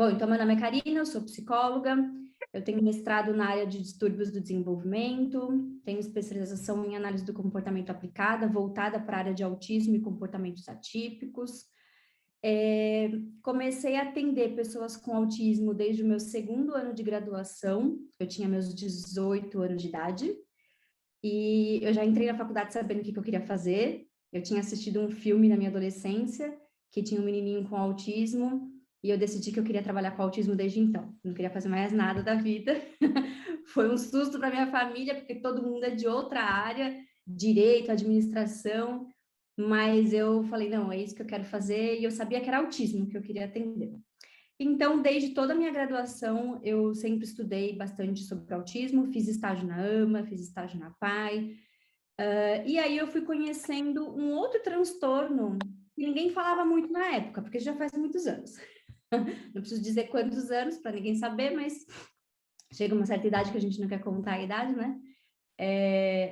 Bom, então meu nome é Karina, eu sou psicóloga, eu tenho mestrado na área de distúrbios do desenvolvimento, tenho especialização em análise do comportamento aplicada, voltada para a área de autismo e comportamentos atípicos. Comecei a atender pessoas com autismo desde o meu 2º ano de graduação, eu tinha meus 18 anos de idade, e eu já entrei na faculdade sabendo o que eu queria fazer. Eu tinha assistido um filme na minha adolescência, que tinha um menininho com autismo, e eu decidi que eu queria trabalhar com autismo desde então. Não queria fazer mais nada da vida. Foi um susto para minha família, porque todo mundo é de outra área, direito, administração, mas eu falei, não, é isso que eu quero fazer, e eu sabia que era autismo que eu queria atender. Então, desde toda a minha graduação, eu sempre estudei bastante sobre autismo, fiz estágio na AMA, fiz estágio na PAI, e aí eu fui conhecendo um outro transtorno que ninguém falava muito na época, porque já faz muitos anos. Não preciso dizer quantos anos para ninguém saber, mas chega uma certa idade que a gente não quer contar a idade, né?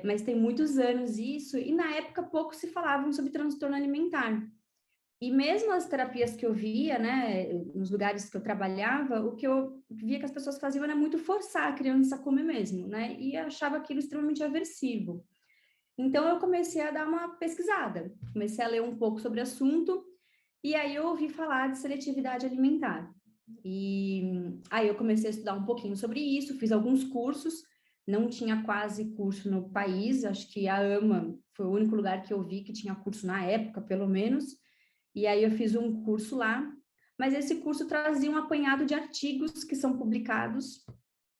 Mas tem muitos anos isso, e na época pouco se falavam sobre transtorno alimentar. E mesmo as terapias que eu via, né, nos lugares que eu trabalhava, o que eu via que as pessoas faziam era muito forçar a criança a comer mesmo, né? E eu achava aquilo extremamente aversivo. Então eu comecei a dar uma pesquisada, comecei a ler um pouco sobre o assunto, e aí eu ouvi falar de seletividade alimentar. E aí eu comecei a estudar um pouquinho sobre isso, fiz alguns cursos, não tinha quase curso no país, acho que a AMA foi o único lugar que eu vi que tinha curso na época, pelo menos. E aí eu fiz um curso lá, mas esse curso trazia um apanhado de artigos que são publicados,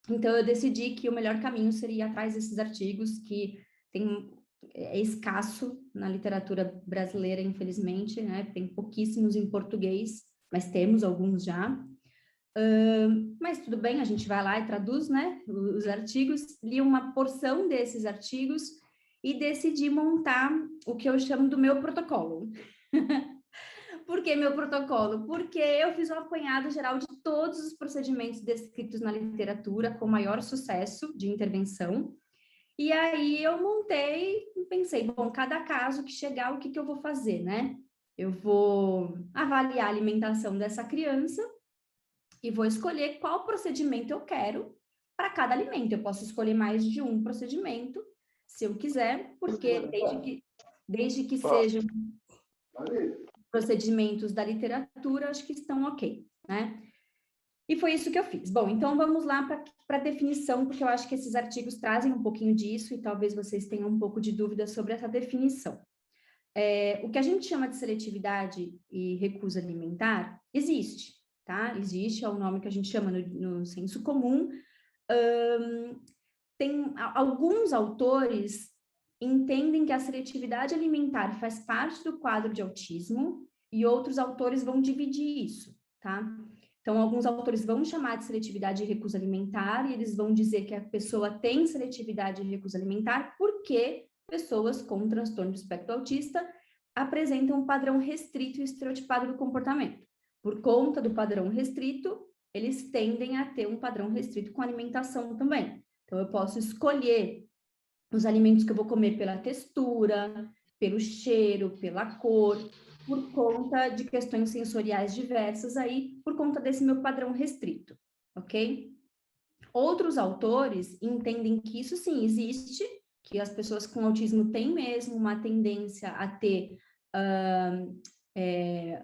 então eu decidi que o melhor caminho seria ir atrás desses artigos, que é escasso na literatura brasileira, infelizmente, né? Tem pouquíssimos em português, mas temos alguns já. Mas tudo bem, a gente vai lá e traduz, né, os artigos, li uma porção desses artigos e decidi montar o que eu chamo do meu protocolo. Por que meu protocolo? Porque eu fiz um apanhado geral de todos os procedimentos descritos na literatura com maior sucesso de intervenção. E aí eu montei e pensei, bom, cada caso que chegar, o que eu vou fazer, né? Eu vou avaliar a alimentação dessa criança e vou escolher qual procedimento eu quero para cada alimento. Eu posso escolher mais de um procedimento, se eu quiser, porque desde que sejam procedimentos da literatura, acho que estão ok, né? E foi isso que eu fiz. Bom, então vamos lá para a definição, porque eu acho que esses artigos trazem um pouquinho disso e talvez vocês tenham um pouco de dúvida sobre essa definição. O que a gente chama de seletividade e recusa alimentar existe, tá? Existe, é o nome que a gente chama no senso comum. Tem alguns autores entendem que a seletividade alimentar faz parte do quadro de autismo e outros autores vão dividir isso, tá? Então, alguns autores vão chamar de seletividade e recusa alimentar e eles vão dizer que a pessoa tem seletividade e recusa alimentar porque pessoas com transtorno do espectro autista apresentam um padrão restrito e estereotipado do comportamento. Por conta do padrão restrito, eles tendem a ter um padrão restrito com alimentação também. Então, eu posso escolher os alimentos que eu vou comer pela textura, pelo cheiro, pela cor, por conta de questões sensoriais diversas aí, por conta desse meu padrão restrito, ok? Outros autores entendem que isso sim existe, que as pessoas com autismo têm mesmo uma tendência a ter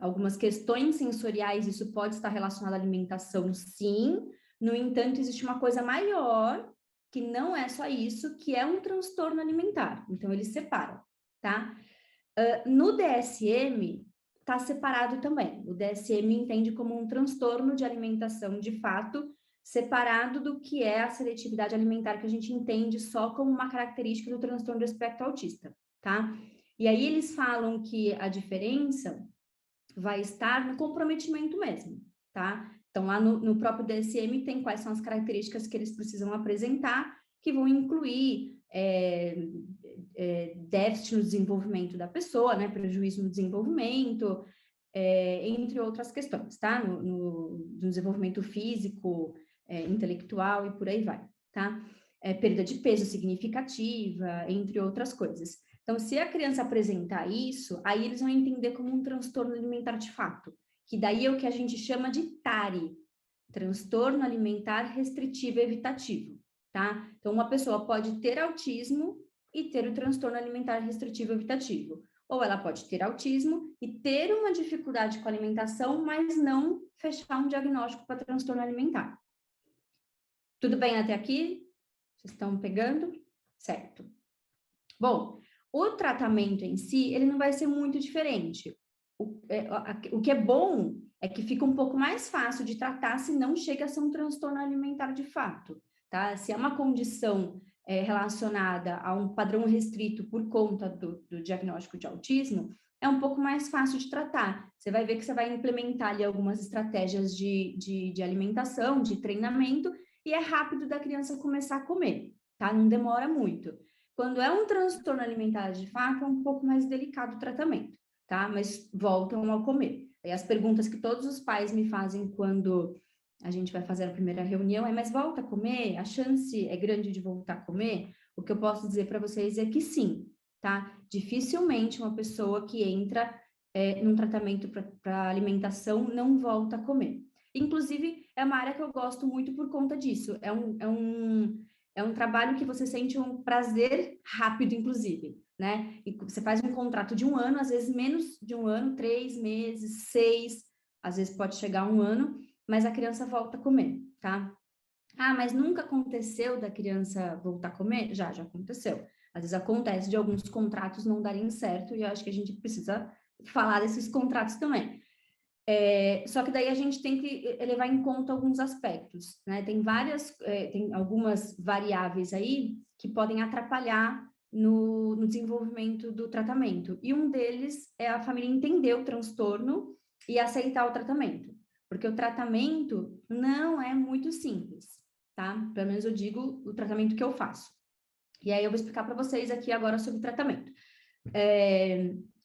algumas questões sensoriais, isso pode estar relacionado à alimentação, sim. No entanto, existe uma coisa maior, que não é só isso, que é um transtorno alimentar. Então, eles separam, tá? No DSM, está separado também. O DSM entende como um transtorno de alimentação, de fato, separado do que é a seletividade alimentar, que a gente entende só como uma característica do transtorno do espectro autista, tá? E aí eles falam que a diferença vai estar no comprometimento mesmo, tá? Então, lá no próprio DSM tem quais são as características que eles precisam apresentar, que vão incluir déficit no desenvolvimento da pessoa, né? Prejuízo no desenvolvimento, entre outras questões, tá? No desenvolvimento físico, intelectual e por aí vai, tá? Perda de peso significativa, entre outras coisas. Então, se a criança apresentar isso, aí eles vão entender como um transtorno alimentar de fato, que daí é o que a gente chama de TARI, transtorno alimentar restritivo evitativo, tá? Então, uma pessoa pode ter autismo e ter o transtorno alimentar restritivo evitativo. Ou ela pode ter autismo e ter uma dificuldade com a alimentação, mas não fechar um diagnóstico para transtorno alimentar. Tudo bem até aqui? Vocês estão pegando? Certo. Bom, o tratamento em si, ele não vai ser muito diferente. O que é bom é que fica um pouco mais fácil de tratar se não chega a ser um transtorno alimentar de fato, tá? Se é uma condição relacionada a um padrão restrito por conta do diagnóstico de autismo, é um pouco mais fácil de tratar. Você vai ver que você vai implementar ali algumas estratégias de alimentação, de treinamento, e é rápido da criança começar a comer, tá? Não demora muito. Quando é um transtorno alimentar de fato, é um pouco mais delicado o tratamento, tá? Mas voltam ao comer. E as perguntas que todos os pais me fazem quando a gente vai fazer a primeira reunião mas volta a comer? A chance é grande de voltar a comer? O que eu posso dizer para vocês é que sim, tá? Dificilmente uma pessoa que entra num tratamento para alimentação não volta a comer. Inclusive, é uma área que eu gosto muito por conta disso. É um trabalho que você sente um prazer rápido, inclusive, né? E você faz um contrato de 1 ano, às vezes menos de 1 ano, 3 meses, 6, às vezes pode chegar a 1 ano, mas a criança volta a comer, tá? Ah, mas nunca aconteceu da criança voltar a comer? Já aconteceu. Às vezes acontece de alguns contratos não darem certo, e eu acho que a gente precisa falar desses contratos também. Só que daí a gente tem que levar em conta alguns aspectos, né? Tem algumas variáveis aí que podem atrapalhar no desenvolvimento do tratamento. E um deles é a família entender o transtorno e aceitar o tratamento. Porque o tratamento não é muito simples, tá? Pelo menos eu digo o tratamento que eu faço. E aí eu vou explicar para vocês aqui agora sobre o tratamento.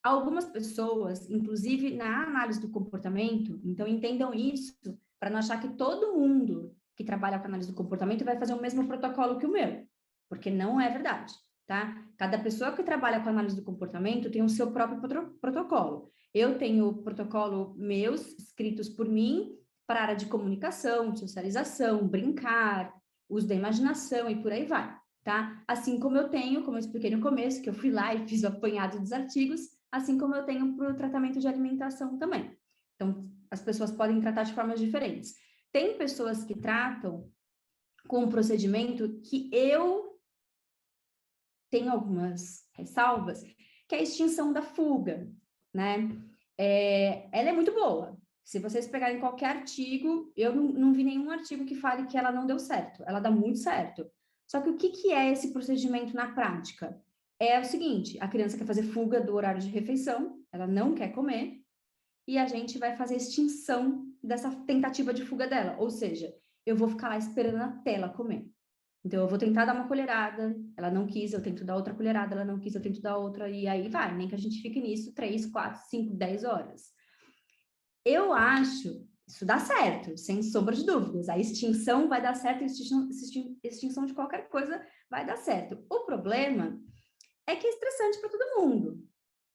Algumas pessoas, inclusive na análise do comportamento, então entendam isso para não achar que todo mundo que trabalha com análise do comportamento vai fazer o mesmo protocolo que o meu, porque não é verdade, tá? Cada pessoa que trabalha com análise do comportamento tem o seu próprio protocolo. Eu tenho protocolo meus, escritos por mim, para a área de comunicação, socialização, brincar, uso da imaginação e por aí vai, tá? Assim como eu tenho, como eu expliquei no começo, que eu fui lá e fiz o apanhado dos artigos, assim como eu tenho para o tratamento de alimentação também. Então, as pessoas podem tratar de formas diferentes. Tem pessoas que tratam com um procedimento que eu tenho algumas ressalvas, que é a extinção da fuga, né? Ela é muito boa. Se vocês pegarem qualquer artigo, eu não vi nenhum artigo que fale que ela não deu certo. Ela dá muito certo. Só que o que é esse procedimento na prática? É o seguinte, a criança quer fazer fuga do horário de refeição, ela não quer comer, e a gente vai fazer extinção dessa tentativa de fuga dela. Ou seja, eu vou ficar lá esperando a tela comer. Então, eu vou tentar dar uma colherada, ela não quis, eu tento dar outra colherada, ela não quis, eu tento dar outra, e aí vai, nem que a gente fique nisso 3, 4, 5, 10 horas. Eu acho, isso dá certo, sem sombra de dúvidas. A extinção vai dar certo, extinção de qualquer coisa vai dar certo. O problema é que é estressante para todo mundo,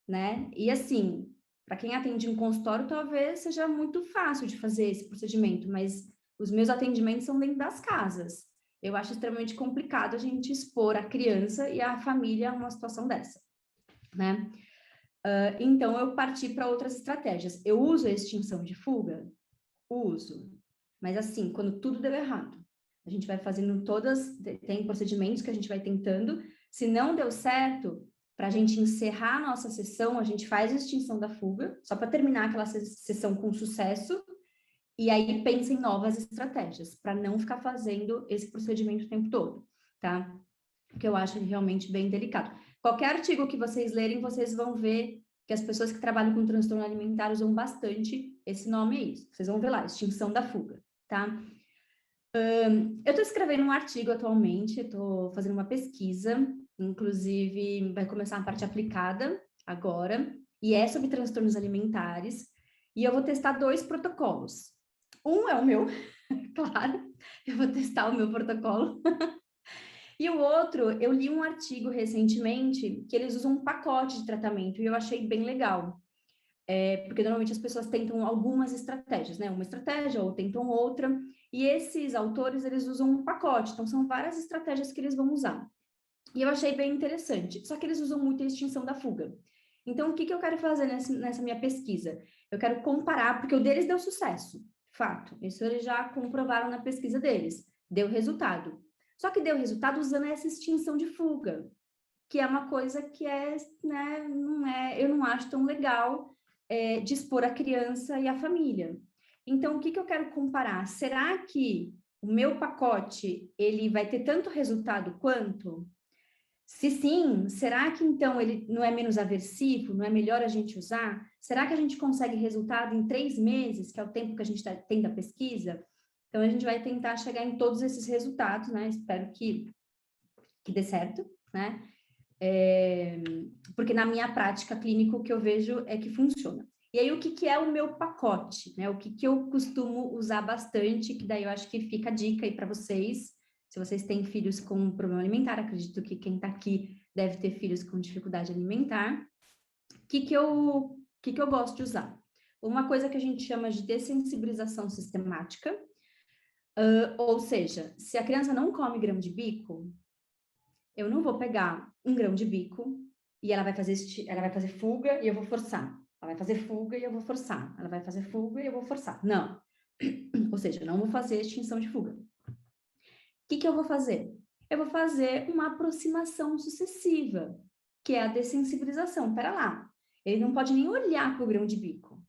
né? E assim, para quem atende em consultório, talvez seja muito fácil de fazer esse procedimento, mas os meus atendimentos são dentro das casas. Eu acho extremamente complicado a gente expor a criança e a família a uma situação dessa, né? Então, eu parti para outras estratégias. Eu uso a extinção de fuga? Uso. Mas assim, quando tudo deu errado. A gente vai fazendo tem procedimentos que a gente vai tentando. Se não deu certo, para a gente encerrar a nossa sessão, a gente faz a extinção da fuga, só para terminar aquela sessão com sucesso, e aí pensa em novas estratégias, para não ficar fazendo esse procedimento o tempo todo, tá? Que eu acho realmente bem delicado. Qualquer artigo que vocês lerem, vocês vão ver que as pessoas que trabalham com transtorno alimentar usam bastante esse nome aí. Vocês vão ver lá, extinção da fuga, tá? Eu estou escrevendo um artigo atualmente, estou fazendo uma pesquisa, inclusive vai começar a parte aplicada agora, e é sobre transtornos alimentares, e eu vou testar 2 protocolos. Um é o meu, claro, eu vou testar o meu protocolo. E o outro, eu li um artigo recentemente que eles usam um pacote de tratamento e eu achei bem legal. Porque normalmente as pessoas tentam algumas estratégias, né? Uma estratégia ou tentam outra. E esses autores, eles usam um pacote, então são várias estratégias que eles vão usar. E eu achei bem interessante, só que eles usam muito a extinção da fuga. Então, o que eu quero fazer nessa minha pesquisa? Eu quero comparar, porque o deles deu sucesso, fato. Isso eles já comprovaram na pesquisa deles, deu resultado. Só que deu resultado usando essa extinção de fuga, que é uma coisa que né, eu não acho tão legal de expor a criança e a família. Então, o que eu quero comparar? Será que o meu pacote, ele vai ter tanto resultado quanto? Se sim, será que então ele não é menos aversivo? Não é melhor a gente usar? Será que a gente consegue resultado em 3 meses, que é o tempo que a gente tem da pesquisa? Então, a gente vai tentar chegar em todos esses resultados, né? Espero que dê certo, né? Porque na minha prática clínica o que eu vejo é que funciona. E aí, o que é o meu pacote, né? O que eu costumo usar bastante, que daí eu acho que fica a dica aí para vocês, se vocês têm filhos com problema alimentar, acredito que quem está aqui deve ter filhos com dificuldade alimentar. O que eu gosto de usar? Uma coisa que a gente chama de dessensibilização sistemática, ou seja, se a criança não come grão de bico, eu não vou pegar um grão de bico e ela vai fazer fuga e eu vou forçar. Ela vai fazer fuga e eu vou forçar. Ela vai fazer fuga e eu vou forçar. Não. Ou seja, não vou fazer extinção de fuga. O que eu vou fazer? Eu vou fazer uma aproximação sucessiva, que é a dessensibilização. Pera lá, ele não pode nem olhar para o grão de bico.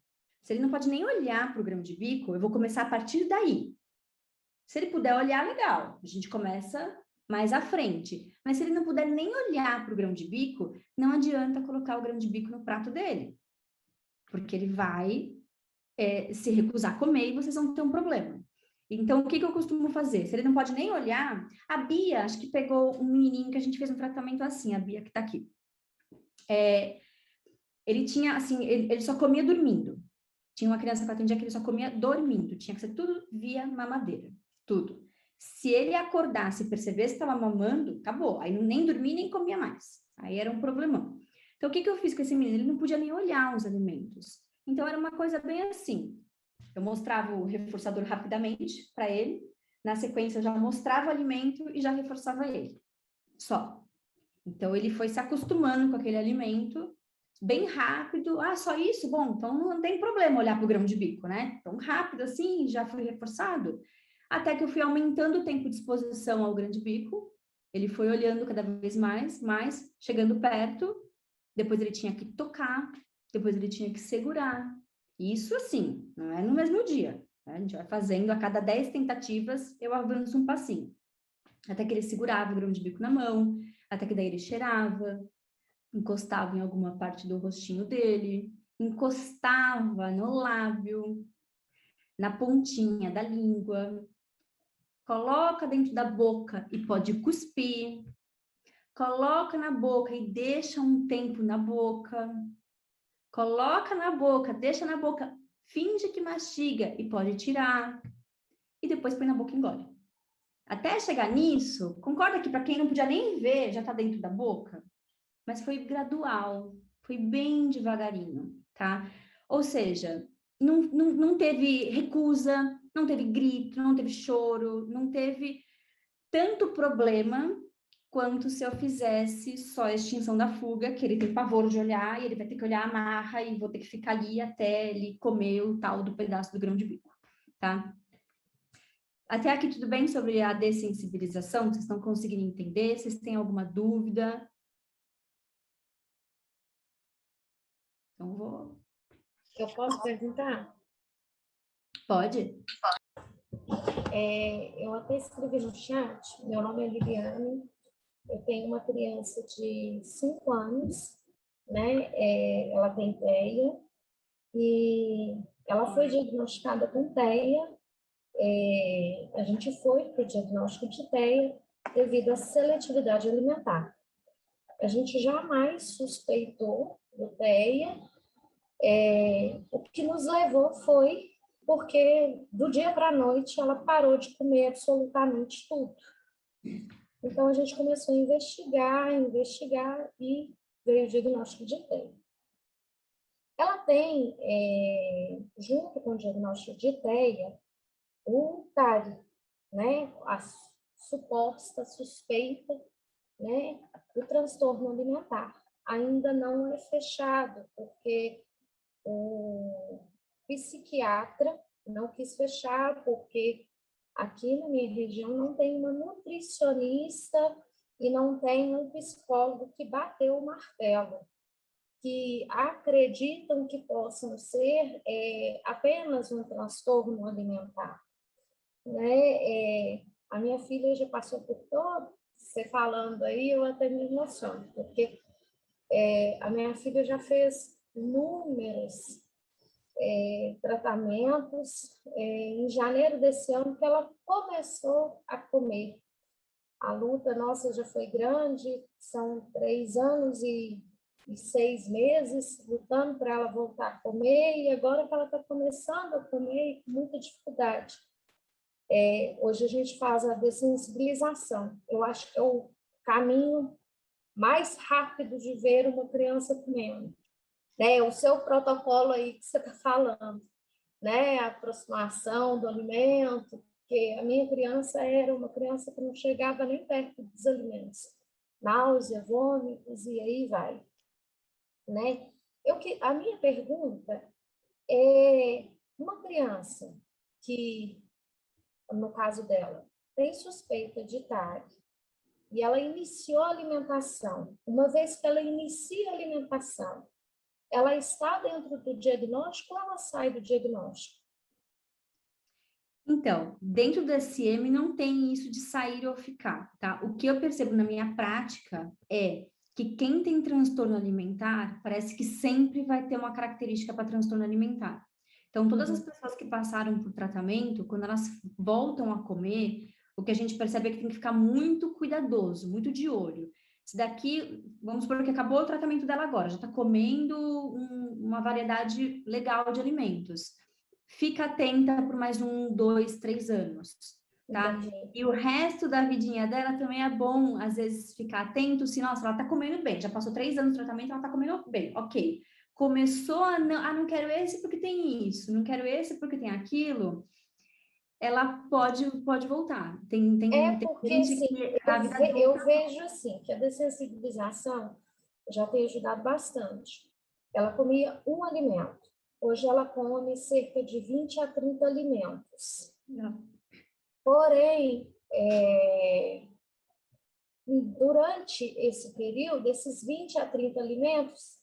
Se ele não pode nem olhar para o grão de bico, eu vou começar a partir daí. Se ele puder olhar, legal. A gente começa mais à frente. Mas se ele não puder nem olhar para o grão de bico, não adianta colocar o grão de bico no prato dele. Porque ele vai se recusar a comer e vocês vão ter um problema. Então, o que eu costumo fazer? Se ele não pode nem olhar, a Bia, acho que pegou um menininho que a gente fez um tratamento assim, a Bia que está aqui. Ele tinha, assim, ele só comia dormindo. Tinha uma criança que eu atendia que ele só comia dormindo. Tinha que ser tudo via mamadeira. Tudo. Se ele acordasse e percebesse que estava mamando, acabou. Aí nem dormia nem comia mais. Aí era um problemão. Então, o que eu fiz com esse menino? Ele não podia nem olhar os alimentos. Então, era uma coisa bem assim. Eu mostrava o reforçador rapidamente para ele. Na sequência, eu já mostrava o alimento e já reforçava ele. Só. Então, ele foi se acostumando com aquele alimento bem rápido. Ah, só isso? Bom, então não tem problema olhar para o grão de bico, né? Tão rápido assim, já foi reforçado. Até que eu fui aumentando o tempo de exposição ao grão de bico. Ele foi olhando cada vez mais, chegando perto. Depois ele tinha que tocar, depois ele tinha que segurar. Isso assim, não é no mesmo dia. Né? A gente vai fazendo, a cada 10 tentativas, eu avanço um passinho. Até que ele segurava o grão de bico na mão, até que daí ele cheirava, encostava em alguma parte do rostinho dele, encostava no lábio, na pontinha da língua, coloca dentro da boca e pode cuspir, coloca na boca e deixa um tempo na boca, coloca na boca, deixa na boca, finge que mastiga e pode tirar, e depois põe na boca e engole. Até chegar nisso, concorda que para quem não podia nem ver, já está dentro da boca? Mas foi gradual, foi bem devagarinho, tá? Ou seja, não teve recusa, não teve grito, não teve choro, não teve tanto problema quanto se eu fizesse só a extinção da fuga, que ele tem pavor de olhar, e ele vai ter que olhar a marra, e vou ter que ficar ali até ele comer o tal do pedaço do grão de bico, tá? Até aqui tudo bem sobre a dessensibilização? Vocês estão conseguindo entender? Vocês têm alguma dúvida? Então, vou... Eu posso perguntar? Pode? Eu até escrevi no chat, meu nome é Liliane, eu tenho uma criança de 5 anos, né? Ela tem TEA e ela foi diagnosticada com TEA. A gente foi para o diagnóstico de TEA devido à seletividade alimentar. A gente jamais suspeitou do TEA. O que nos levou foi porque do dia para a noite ela parou de comer absolutamente tudo. Então a gente começou a investigar e veio o diagnóstico de TEA. Ela tem, junto com o diagnóstico de TEA, o TARI, né, a suposta suspeita, né, do transtorno alimentar. Ainda não é fechado, porque o psiquiatra não quis fechar, porque aqui na minha região não tem uma nutricionista e não tem um psicólogo que bateu o martelo, que acreditam que possam ser apenas um transtorno alimentar, né? A minha filha já passou por todo, você falando aí, eu até me emociono, porque a minha filha já fez inúmeros tratamentos. Em janeiro desse ano que ela começou a comer. A luta nossa já foi grande, são 3 anos e 6 meses lutando para ela voltar a comer, e agora que ela está começando a comer com muita dificuldade. Hoje a gente faz a dessensibilização. Eu acho que é o caminho mais rápido de ver uma criança comendo. Né? O seu protocolo aí que você está falando, né? A aproximação do alimento, porque a minha criança era uma criança que não chegava nem perto dos alimentos. Náusea, vômitos e aí vai. Né? A minha pergunta é, uma criança que, no caso dela, tem suspeita de TARI, e ela iniciou a alimentação. Uma vez que ela inicia a alimentação, ela está dentro do diagnóstico ou ela sai do diagnóstico? Então, dentro do SM não tem isso de sair ou ficar, tá? O que eu percebo na minha prática é que quem tem transtorno alimentar parece que sempre vai ter uma característica para transtorno alimentar. Então, todas as pessoas que passaram por tratamento, quando elas voltam a comer, o que a gente percebe é que tem que ficar muito cuidadoso, muito de olho. Se daqui, vamos supor que acabou o tratamento dela agora, já está comendo uma variedade legal de alimentos. Fica atenta por mais 1, 2, 3 anos, tá? Entendi. E o resto da vidinha dela também é bom, às vezes, ficar atento se, nossa, ela tá comendo bem, já passou 3 anos de tratamento, ela tá comendo bem, ok. Começou a não quero esse porque tem isso, não quero esse porque tem aquilo, ela pode voltar. Tem Porque, gente assim, que a vida eu adulta... vejo, assim, que a dessensibilização já tem ajudado bastante. Ela comia um alimento. Hoje ela come cerca de 20 a 30 alimentos. Porém, durante esse período, esses 20 a 30 alimentos,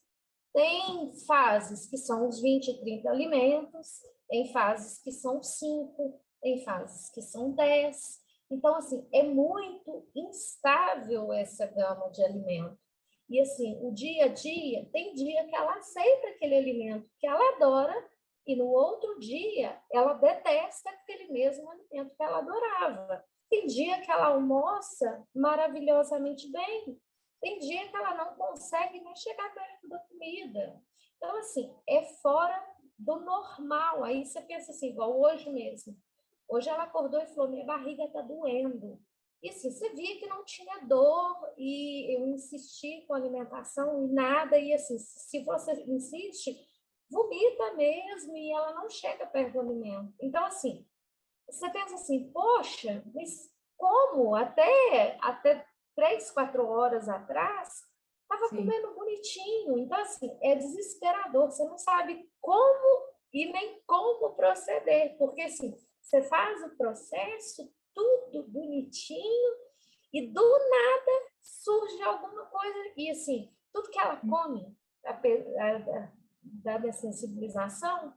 tem fases que são os 20 e 30 alimentos, tem fases que são 5, tem fases que são 10. Então, assim, é muito instável essa gama de alimento. E, assim, o dia a dia, tem dia que ela aceita aquele alimento que ela adora, e no outro dia ela detesta aquele mesmo alimento que ela adorava. Tem dia que ela almoça maravilhosamente bem, tem dia que ela não consegue nem chegar perto da comida. Então, assim, é fora do normal. Aí você pensa assim, igual hoje mesmo. Hoje ela acordou e falou, minha barriga está doendo. E assim, você via que não tinha dor, e eu insisti com a alimentação e nada. E assim, se você insiste, vomita mesmo e ela não chega perto do alimento. Então, assim, você pensa assim, poxa, mas como? Até 3, 4 horas atrás, estava comendo bonitinho. Então, assim, é desesperador. Você não sabe como e nem como proceder. Porque, assim, você faz o processo, tudo bonitinho, e do nada surge alguma coisa. E, assim, tudo que ela come, da sensibilização,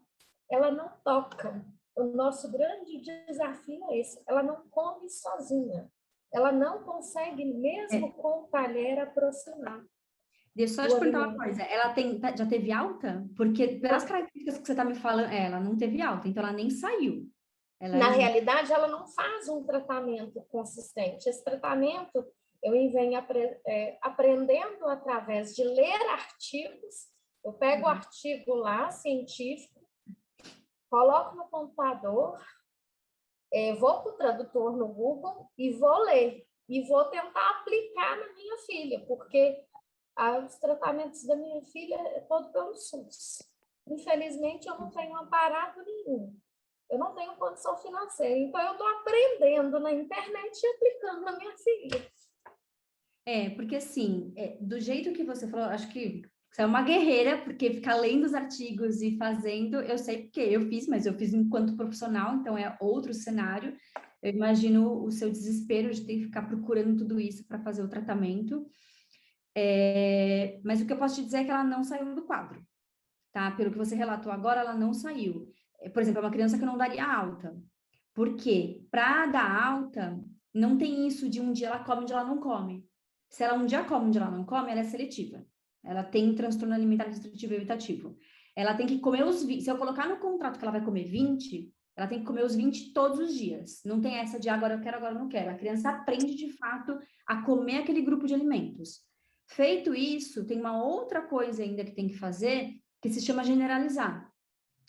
ela não toca. O nosso grande desafio é esse. Ela não come sozinha. Ela não consegue, mesmo com o talher, aproximar Deixa eu só do te perguntar uma alimento. coisa, ela já teve alta? Porque pelas características que você está me falando, ela não teve alta, então ela nem saiu. Ela Na ainda... realidade, ela não faz um tratamento consistente. Esse tratamento eu venho aprendendo através de ler artigos. Eu pego o artigo lá, científico, coloco no computador, vou para o tradutor no Google e vou ler. E vou tentar aplicar na minha filha, porque os tratamentos da minha filha é todo pelo SUS. Infelizmente, eu não tenho amparado nenhum. Eu não tenho condição financeira, então eu estou aprendendo na internet e aplicando na minha filha. Porque assim, do jeito que você falou, acho que você é uma guerreira, porque ficar lendo os artigos e fazendo, eu sei porque eu fiz, mas eu fiz enquanto profissional, então é outro cenário. Eu imagino o seu desespero de ter que ficar procurando tudo isso para fazer o tratamento. Mas o que eu posso te dizer é que ela não saiu do quadro, tá? Pelo que você relatou agora, ela não saiu. Por exemplo, é uma criança que eu não daria alta. Por quê? Para dar alta, não tem isso de um dia ela come, um dia ela não come. Se ela um dia come, um dia ela não come, ela é seletiva. Ela tem transtorno alimentar restritivo evitativo. Ela tem que comer os 20. Se eu colocar no contrato que ela vai comer 20, ela tem que comer os 20 todos os dias. Não tem essa de agora eu quero, agora eu não quero. A criança aprende, de fato, a comer aquele grupo de alimentos. Feito isso, tem uma outra coisa ainda que tem que fazer, que se chama generalizar.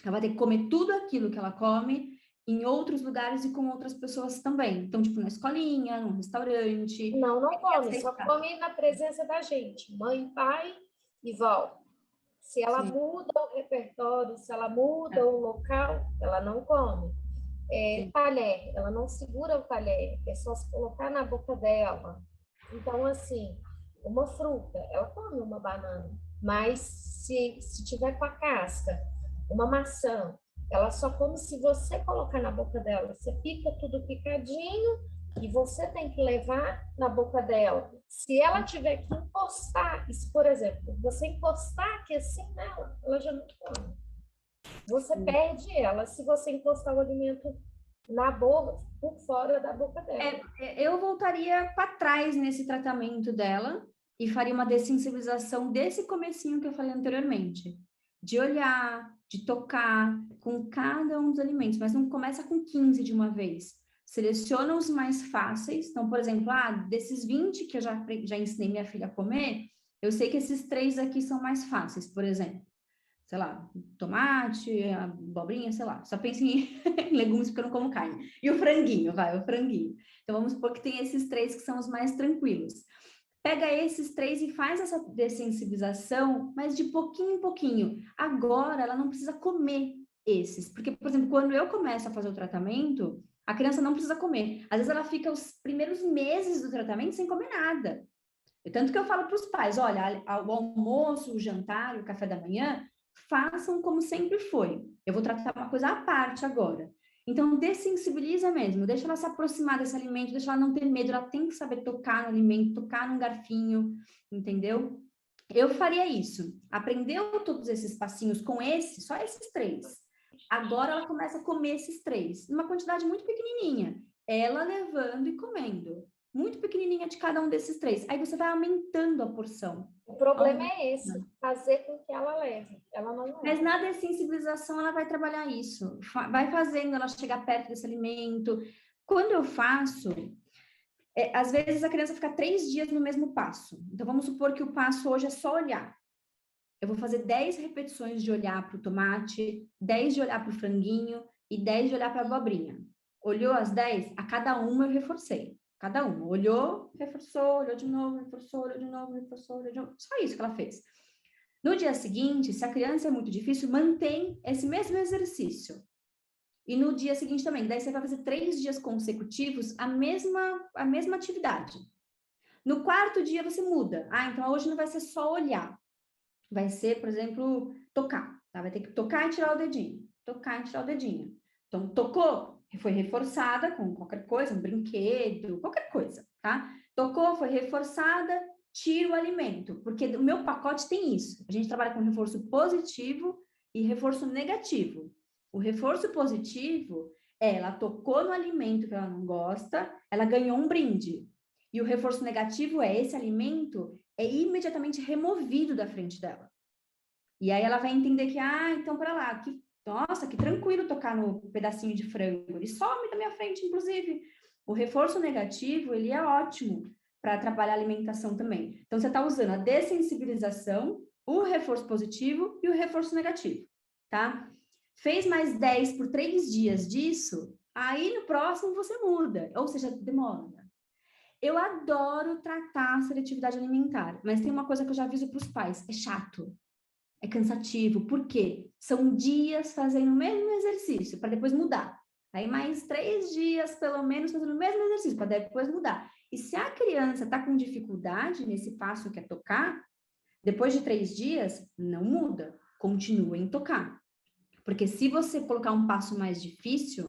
Ela vai ter que comer tudo aquilo que ela come em outros lugares e com outras pessoas também. Então, tipo, na escolinha, num restaurante. Não come, só come na presença da gente, mãe, pai e vó. Se ela Sim. muda o repertório, se ela muda o local, ela não come. Talher, ela não segura o talher, é só se colocar na boca dela. Então, assim, uma fruta, ela come uma banana, mas se tiver com a casca, uma maçã, ela só come se você colocar na boca dela. Você pica tudo picadinho e você tem que levar na boca dela. Se ela tiver que encostar, isso, por exemplo, você encostar aqui assim nela, ela já não come. Você perde ela se você encostar o alimento na boca, por fora da boca dela. Eu voltaria para trás nesse tratamento dela e faria uma dessensibilização desse comecinho que eu falei anteriormente. De olhar, de tocar com cada um dos alimentos, mas não começa com 15 de uma vez. Seleciona os mais fáceis. Então, por exemplo, desses 20 que eu já ensinei minha filha a comer, eu sei que esses 3 aqui são mais fáceis, por exemplo. Sei lá, tomate, abobrinha, sei lá. Só pense em legumes porque eu não como carne. E o franguinho, o franguinho. Então, vamos supor que tem esses 3 que são os mais tranquilos. Pega esses 3 e faz essa dessensibilização, mas de pouquinho em pouquinho. Agora, ela não precisa comer esses. Porque, por exemplo, quando eu começo a fazer o tratamento, a criança não precisa comer. Às vezes, ela fica os primeiros meses do tratamento sem comer nada. Tanto que eu falo para os pais, olha, o almoço, o jantar, o café da manhã, façam como sempre foi. Eu vou tratar uma coisa à parte agora. Então, dessensibiliza mesmo, deixa ela se aproximar desse alimento, deixa ela não ter medo, ela tem que saber tocar no alimento, tocar num garfinho, entendeu? Eu faria isso. Aprendeu todos esses passinhos com só esses 3. Agora ela começa a comer esses 3, numa quantidade muito pequenininha. Ela levando e comendo. Muito pequenininha de cada um desses 3. Aí você vai aumentando a porção. O problema é esse, fazer com que ela leve. Ela não leva. Mas na dessensibilização ela vai trabalhar isso. Vai fazendo ela chegar perto desse alimento. Quando eu faço, às vezes a criança fica 3 dias no mesmo passo. Então vamos supor que o passo hoje é só olhar. Eu vou fazer 10 repetições de olhar para o tomate, 10 de olhar para o franguinho e 10 de olhar para a abobrinha. Olhou as 10? A cada uma eu reforcei. Cada uma. Olhou, reforçou, olhou de novo, reforçou, olhou de novo, reforçou, olhou de novo. Só isso que ela fez. No dia seguinte, se a criança é muito difícil, mantém esse mesmo exercício. E no dia seguinte também. Daí você vai fazer 3 dias consecutivos a mesma atividade. No 4º dia você muda. Então hoje não vai ser só olhar. Vai ser, por exemplo, tocar. Tá? Vai ter que tocar e tirar o dedinho. Tocar e tirar o dedinho. Então, tocou, foi reforçada com qualquer coisa, um brinquedo, qualquer coisa, tá? Tocou, foi reforçada, tira o alimento. Porque o meu pacote tem isso. A gente trabalha com reforço positivo e reforço negativo. O reforço positivo ela tocou no alimento que ela não gosta, ela ganhou um brinde. E o reforço negativo esse alimento é imediatamente removido da frente dela. E aí ela vai entender que, então, para lá, nossa, que tranquilo tocar no pedacinho de frango. Ele some da minha frente, inclusive. O reforço negativo, ele é ótimo para trabalhar a alimentação também. Então, você está usando a dessensibilização, o reforço positivo e o reforço negativo, tá? Fez mais 10 por 3 dias disso, aí no próximo você muda, ou seja, demora. Eu adoro tratar a seletividade alimentar, mas tem uma coisa que eu já aviso para os pais, é chato. é cansativo. Por quê? São dias fazendo o mesmo exercício para depois mudar. Aí mais 3 dias, pelo menos, fazendo o mesmo exercício para depois mudar. E se a criança está com dificuldade nesse passo que é tocar, depois de 3 dias, não muda, continua em tocar. Porque se você colocar um passo mais difícil,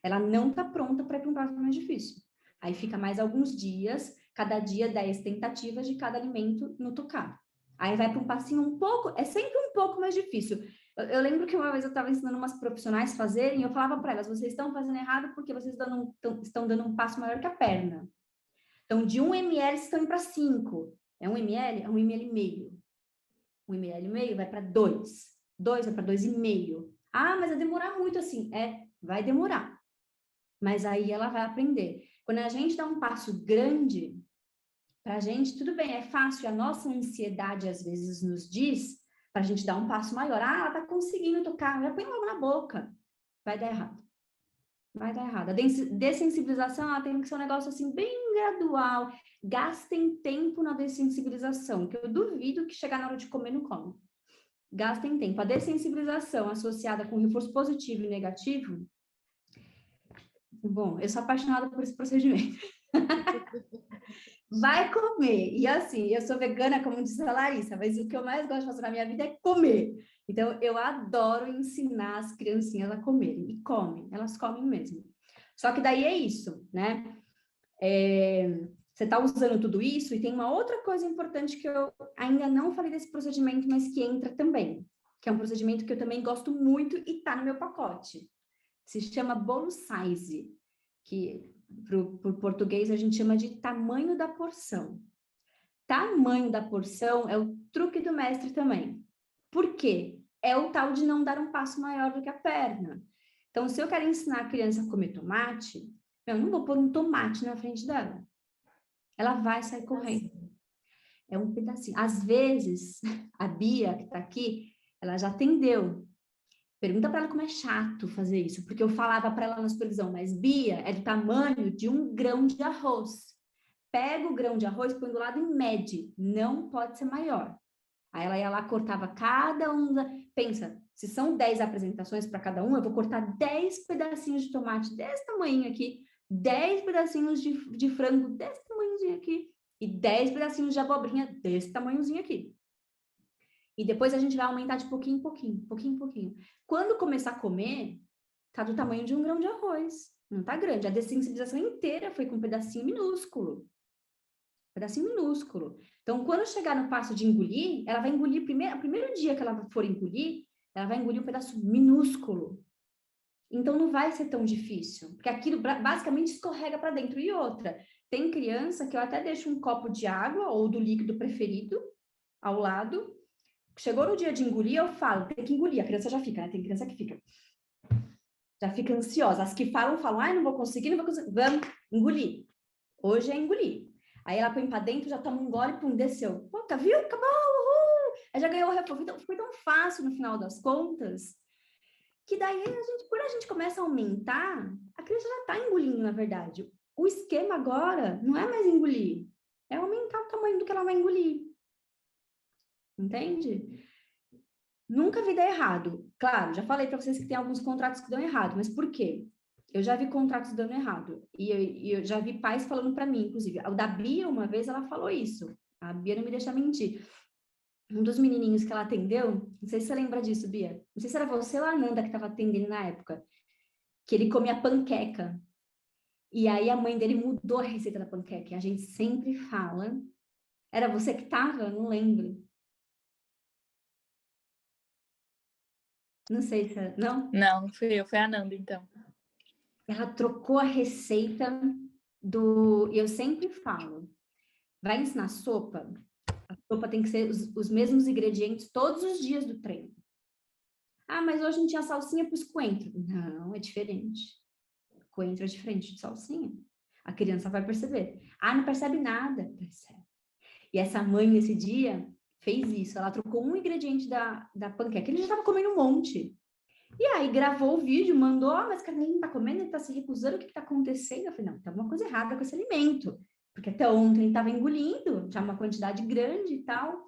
ela não está pronta para ir para um passo mais difícil. Aí fica mais alguns dias, cada dia 10 tentativas de cada alimento no tocar. Aí vai para um passinho um pouco, é sempre um pouco mais difícil. Eu lembro que uma vez eu estava ensinando umas profissionais a fazerem, e eu falava para elas, vocês estão fazendo errado porque vocês estão dando um passo maior que a perna. Então, de 1 ml, vocês estão indo para 5. É 1 ml? É 1 ml e meio. 1 ml e meio vai para 2. 2 vai para 2,5. Ah, mas vai demorar muito assim. Vai demorar. Mas aí ela vai aprender. Quando a gente dá um passo grande, para a gente, tudo bem, é fácil. A nossa ansiedade, às vezes, nos diz para a gente dar um passo maior. Ah, ela está conseguindo tocar, já põe logo na boca. Vai dar errado. Vai dar errado. A dessensibilização, ela tem que ser um negócio assim, bem gradual. Gastem tempo na dessensibilização, que eu duvido que chegar na hora de comer não come. Gastem tempo. A dessensibilização associada com reforço positivo e negativo. Bom, eu sou apaixonada por esse procedimento. Vai comer. E assim, eu sou vegana, como disse a Larissa, mas o que eu mais gosto de fazer na minha vida é comer. Então, eu adoro ensinar as criancinhas a comerem. E comem, elas comem mesmo. Só que daí é isso, né? Você está usando tudo isso, e tem uma outra coisa importante que eu ainda não falei desse procedimento, mas que entra também, que é um procedimento que eu também gosto muito e está no meu pacote. Se chama bolo size, que por português a gente chama de tamanho da porção. Tamanho da porção é o truque do mestre também. Por quê? É o tal de não dar um passo maior do que a perna. Então, se eu quero ensinar a criança a comer tomate, eu não vou pôr um tomate na frente dela. Ela vai sair correndo. É um pedacinho. Às vezes, a Bia, que está aqui, ela já atendeu. Pergunta para ela como é chato fazer isso, porque eu falava para ela na supervisão, mas Bia é do tamanho de 1 grão de arroz. Pega o grão de arroz, põe do lado e mede. Não pode ser maior. Aí ela ia lá, cortava cada um. Pensa, se são 10 apresentações para cada um, eu vou cortar 10 pedacinhos de tomate desse tamanho aqui, 10 pedacinhos de frango desse tamanhozinho aqui, e 10 pedacinhos de abobrinha desse tamanhozinho aqui. E depois a gente vai aumentar de pouquinho em pouquinho, pouquinho em pouquinho. Quando começar a comer, tá do tamanho de 1 grão de arroz. Não tá grande. A dessensibilização inteira foi com um pedacinho minúsculo. Pedacinho minúsculo. Então, quando chegar no passo de engolir, ela vai engolir, o primeiro dia que ela for engolir, ela vai engolir um pedaço minúsculo. Então, não vai ser tão difícil, porque aquilo basicamente escorrega para dentro. E outra, tem criança que eu até deixo um copo de água ou do líquido preferido ao lado. Chegou no dia de engolir, eu falo, tem que engolir. A criança já fica, né? Tem criança que fica. Já fica ansiosa. As que falam, ai, não vou conseguir, não vou conseguir. Vamos engolir. Hoje é engolir. Aí ela põe para dentro, já toma um gole, pum, desceu. Puta, viu? Acabou, uhul! Aí já ganhou o reforço. Foi tão fácil no final das contas, que daí, quando a gente começa a aumentar, a criança já está engolindo, na verdade. O esquema agora não é mais engolir, é aumentar o tamanho do que ela vai engolir. Entende? Nunca vi dar errado. Claro, já falei para vocês que tem alguns contratos que dão errado, mas por quê? Eu já vi contratos dando errado. E eu já vi pais falando para mim, inclusive. O da Bia, uma vez, ela falou isso. A Bia não me deixa mentir. Um dos menininhos que ela atendeu, não sei se você lembra disso, Bia. Não sei se era você ou a Ananda que estava atendendo na época. Que ele comia panqueca. E aí a mãe dele mudou a receita da panqueca. E a gente sempre fala. Era você que estava? Não lembro. Não sei se... Não? Não, não fui eu, foi a Nanda, então. Ela trocou a receita do... Eu sempre falo, vai ensinar sopa? A sopa tem que ser os mesmos ingredientes todos os dias do treino. Ah, mas hoje não tinha salsinha para os coentros. Não, é diferente. Coentro é diferente de salsinha. A criança vai perceber. Ah, não percebe nada. Percebe. E essa mãe, nesse dia, fez isso. Ela trocou um ingrediente da panqueca. Ele já estava comendo um monte. E aí gravou o vídeo, mandou, mas o cara nem tá comendo, ele tá se recusando, o que tá acontecendo? Eu falei, não, tem alguma coisa errada com esse alimento, porque até ontem ele estava engolindo, já uma quantidade grande e tal.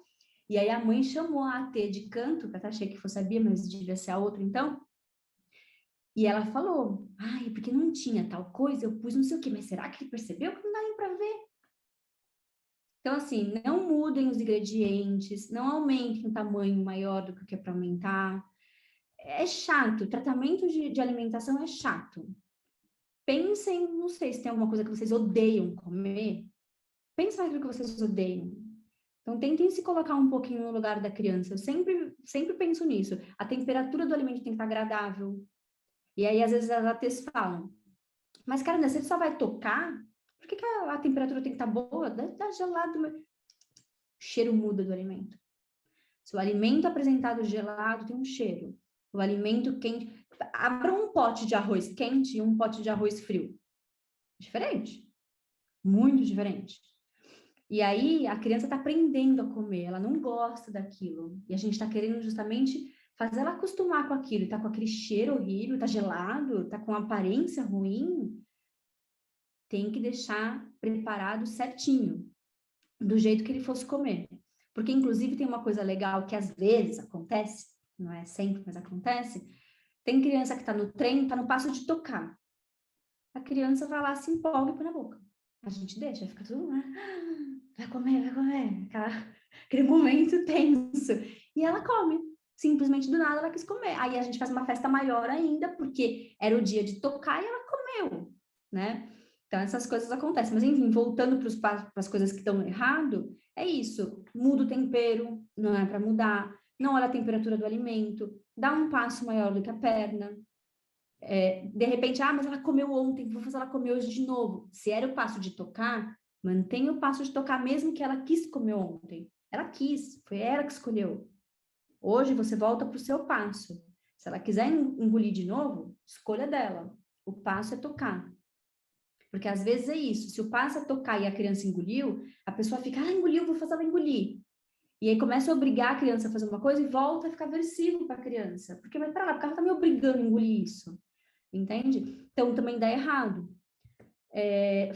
E aí a mãe chamou a AT de canto, que eu até achei que fosse a Bia, mas devia ser a outra então. E ela falou, ai, porque não tinha tal coisa, eu pus não sei o quê, mas será que ele percebeu que não dá nem para ver? Então, assim, não mudem os ingredientes, não aumentem o tamanho maior do que é para aumentar. É chato, tratamento de alimentação é chato. Pensem, não sei se tem alguma coisa que vocês odeiam comer, pensem naquilo que vocês odeiam. Então, tentem se colocar um pouquinho no lugar da criança. Eu sempre penso nisso. A temperatura do alimento tem que estar agradável. E aí, às vezes, as ATs falam, mas, cara, você só vai tocar? Por que a temperatura tem que estar boa? Dá gelado. O cheiro muda do alimento. Se o alimento apresentado gelado tem um cheiro. O alimento quente... Abra um pote de arroz quente e um pote de arroz frio. Diferente. Muito diferente. E aí, a criança está aprendendo a comer. Ela não gosta daquilo. E a gente está querendo justamente fazer ela acostumar com aquilo. Está com aquele cheiro horrível, está gelado, está com aparência ruim. Tem que deixar preparado certinho, do jeito que ele fosse comer. Porque, inclusive, tem uma coisa legal que às vezes acontece, não é sempre, mas acontece. Tem criança que está no trem, está no passo de tocar. A criança vai lá, se empolga e põe na boca. A gente deixa, fica tudo, vai comer, aquele momento tenso. E ela come. Simplesmente do nada ela quis comer. Aí a gente faz uma festa maior ainda, porque era o dia de tocar e ela comeu, né? Então, essas coisas acontecem. Mas, enfim, voltando para as coisas que estão errado, é isso. Muda o tempero, não é para mudar. Não olha a temperatura do alimento. Dá um passo maior do que a perna. De repente, mas ela comeu ontem, vou fazer ela comer hoje de novo. Se era o passo de tocar, mantenha o passo de tocar, mesmo que ela quis comer ontem. Ela quis, foi ela que escolheu. Hoje você volta para o seu passo. Se ela quiser engolir de novo, escolha dela. O passo é tocar. Porque às vezes é isso, se o passo é tocar e a criança engoliu, a pessoa fica, engoliu, vou fazer ela engolir. E aí começa a obrigar a criança a fazer uma coisa e volta a ficar aversivo para a criança. Porque vai para lá, porque ela está me obrigando a engolir isso. Entende? Então também dá errado.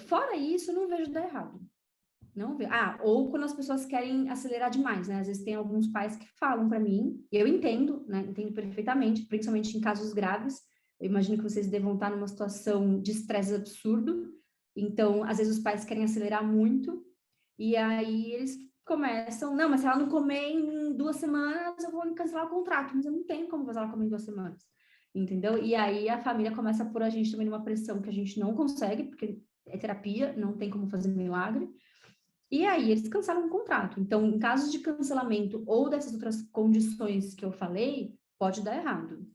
Fora isso, eu não vejo dar errado. Não vejo. Ou quando as pessoas querem acelerar demais, né? Às vezes tem alguns pais que falam para mim, e eu entendo, né? Entendo perfeitamente, principalmente em casos graves. Eu imagino que vocês devam estar numa situação de estresse absurdo. Então, às vezes os pais querem acelerar muito, e aí eles começam, não, mas se ela não comer em 2 semanas, eu vou cancelar o contrato. Mas eu não tenho como fazer ela comer em 2 semanas. Entendeu? E aí a família começa a pôr a gente também numa pressão que a gente não consegue, porque é terapia, não tem como fazer milagre. E aí eles cancelam o contrato. Então, em casos de cancelamento ou dessas outras condições que eu falei, pode dar errado.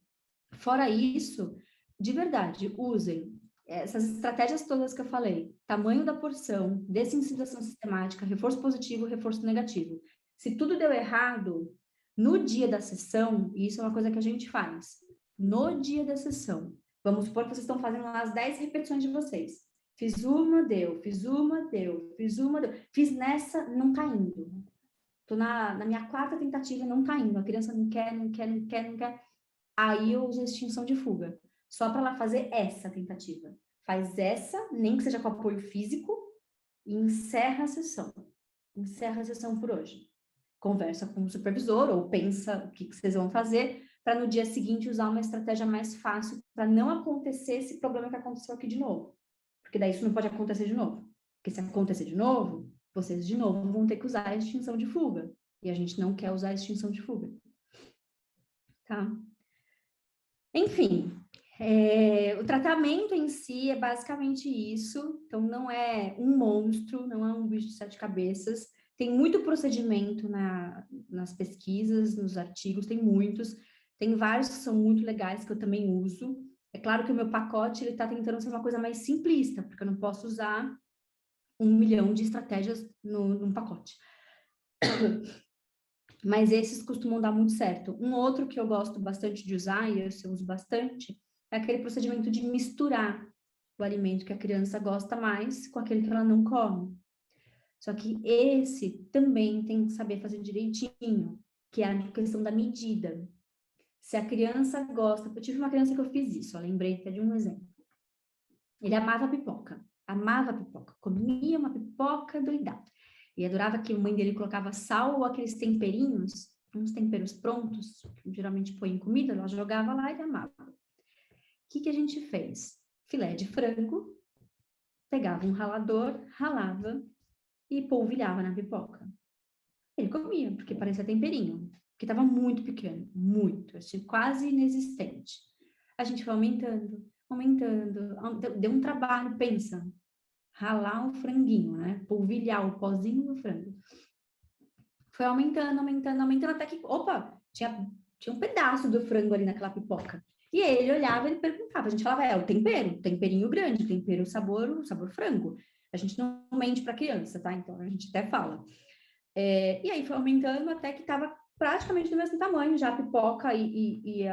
Fora isso, de verdade, usem essas estratégias todas que eu falei. Tamanho da porção, dessensibilização sistemática, reforço positivo, reforço negativo. Se tudo deu errado, no dia da sessão, e isso é uma coisa que a gente faz, no dia da sessão, vamos supor que vocês estão fazendo lá as 10 repetições de vocês. Fiz uma, deu, fiz uma, deu, fiz uma, deu. Fiz nessa, não tá indo. Tô na minha 4ª tentativa, não tá indo. A criança não quer. Aí eu uso a extinção de fuga. Só para ela fazer essa tentativa. Faz essa, nem que seja com apoio físico, e encerra a sessão. Encerra a sessão por hoje. Conversa com o supervisor ou pensa o que vocês vão fazer para no dia seguinte usar uma estratégia mais fácil para não acontecer esse problema que aconteceu aqui de novo. Porque daí isso não pode acontecer de novo. Porque se acontecer de novo, vocês de novo vão ter que usar a extinção de fuga. E a gente não quer usar a extinção de fuga. Tá? Enfim, o tratamento em si é basicamente isso. Então, não é um monstro, não é um bicho de 7 cabeças. Tem muito procedimento nas pesquisas, nos artigos, tem muitos. Tem vários que são muito legais, que eu também uso. É claro que o meu pacote ele está tentando ser uma coisa mais simplista, porque eu não posso usar 1 milhão de estratégias num pacote. Mas esses costumam dar muito certo. Um outro que eu gosto bastante de usar, e eu uso bastante, é aquele procedimento de misturar o alimento que a criança gosta mais com aquele que ela não come. Só que esse também tem que saber fazer direitinho, que é a questão da medida. Se a criança gosta... Eu tive uma criança que eu fiz isso, eu lembrei que é de um exemplo. Ele amava pipoca, comia uma pipoca doidada. E adorava que a mãe dele colocava sal ou aqueles temperinhos, uns temperos prontos, que geralmente põe em comida, ela jogava lá e ele amava. O que a gente fez? Filé de frango, pegava um ralador, ralava e polvilhava na pipoca. Ele comia, porque parecia temperinho, porque estava muito pequeno, muito, assim, quase inexistente. A gente foi aumentando, deu um trabalho, pensa, ralar o franguinho, né? Polvilhar o pozinho do frango. Foi aumentando, até que, opa, tinha um pedaço do frango ali naquela pipoca. E aí ele olhava e ele perguntava, a gente falava, é o tempero, temperinho grande, tempero sabor frango. A gente não mente para criança, tá? Então a gente até fala. E aí foi aumentando até que estava praticamente do mesmo tamanho, já a pipoca e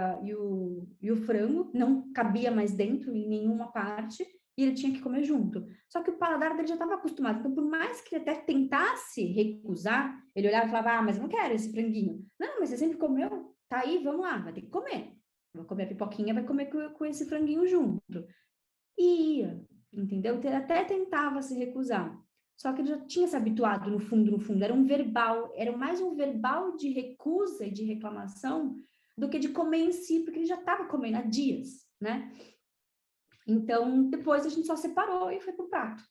o frango, não cabia mais dentro em nenhuma parte, e ele tinha que comer junto. Só que o paladar dele já estava acostumado, então por mais que ele até tentasse recusar, ele olhava e falava, mas eu não quero esse franguinho. Não, mas você sempre comeu? Tá aí, vamos lá, vai ter que comer. Vai comer a pipoquinha, vai comer com esse franguinho junto. E ia, entendeu? Até tentava se recusar. Só que ele já tinha se habituado, no fundo, era mais um verbal de recusa e de reclamação do que de comer em si, porque ele já estava comendo há dias, né? Então, depois a gente só separou e foi pro prato,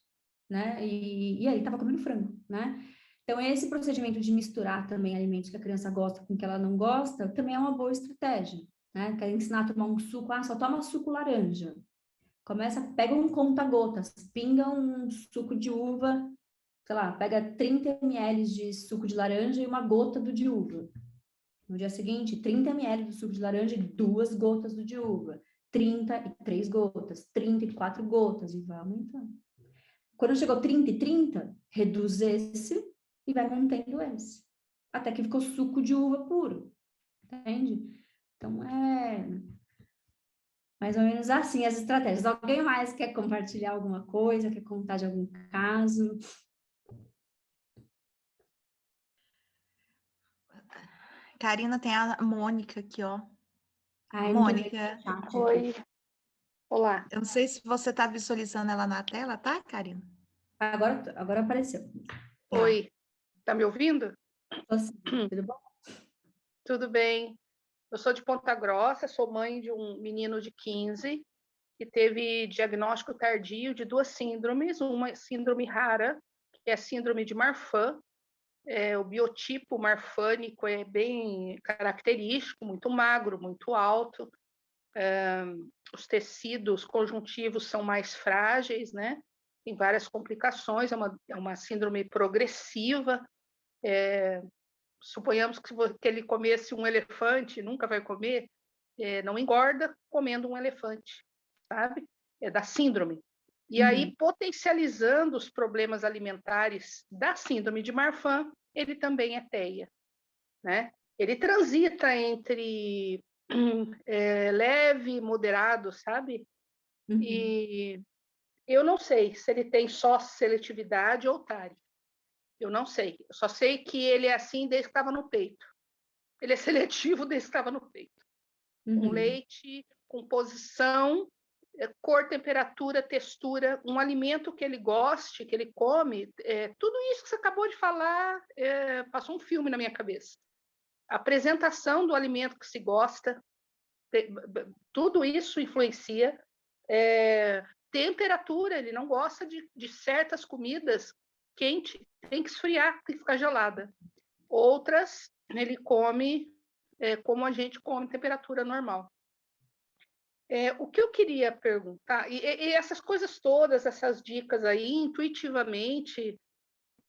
né? E aí estava comendo frango, né? Então, esse procedimento de misturar também alimentos que a criança gosta com que ela não gosta, também é uma boa estratégia, né? Quer ensinar a tomar um suco, só toma suco laranja. Pega um conta-gotas, pinga um suco de uva, sei lá, pega 30 ml de suco de laranja e uma gota do de uva. No dia seguinte, 30 ml do suco de laranja e 2 gotas do de uva. 33 gotas, 34 gotas, e vai aumentando. Quando chegou 30 e 30, reduz esse e vai mantendo esse. Até que ficou suco de uva puro, entende? Então, mais ou menos assim as estratégias. Alguém mais quer compartilhar alguma coisa, quer contar de algum caso? Karina, tem a Mônica aqui, ó. Ai, Mônica, Oi, olá. eu não sei se você está visualizando ela na tela, tá, Karina? Agora apareceu. Oi, tá me ouvindo? Assim, tudo bom? Tudo bem. Eu sou de Ponta Grossa, sou mãe de um menino de 15 que teve diagnóstico tardio de 2 síndromes, uma síndrome rara, que é a síndrome de Marfan. O biotipo marfânico é bem característico, muito magro, muito alto. Os tecidos conjuntivos são mais frágeis, né? Tem várias complicações, é uma síndrome progressiva. Suponhamos que ele comesse um elefante, nunca vai comer, não engorda comendo um elefante, sabe? É da síndrome. E aí, potencializando os problemas alimentares da síndrome de Marfan, ele também é TEIA, né? Ele transita entre leve e moderado, sabe? E eu não sei se ele tem só seletividade ou TARI. Eu não sei. Eu só sei que ele é assim desde que estava no peito. Ele é seletivo desde que estava no peito. Com leite, composição, cor, temperatura, textura, um alimento que ele goste, que ele come, tudo isso que você acabou de falar, passou um filme na minha cabeça. A apresentação do alimento que se gosta, tudo isso influencia. Temperatura, ele não gosta de certas comidas quente, tem que esfriar, tem que ficar gelada. Outras, ele come como a gente come, temperatura normal. O que eu queria perguntar, e essas coisas todas, essas dicas aí, intuitivamente,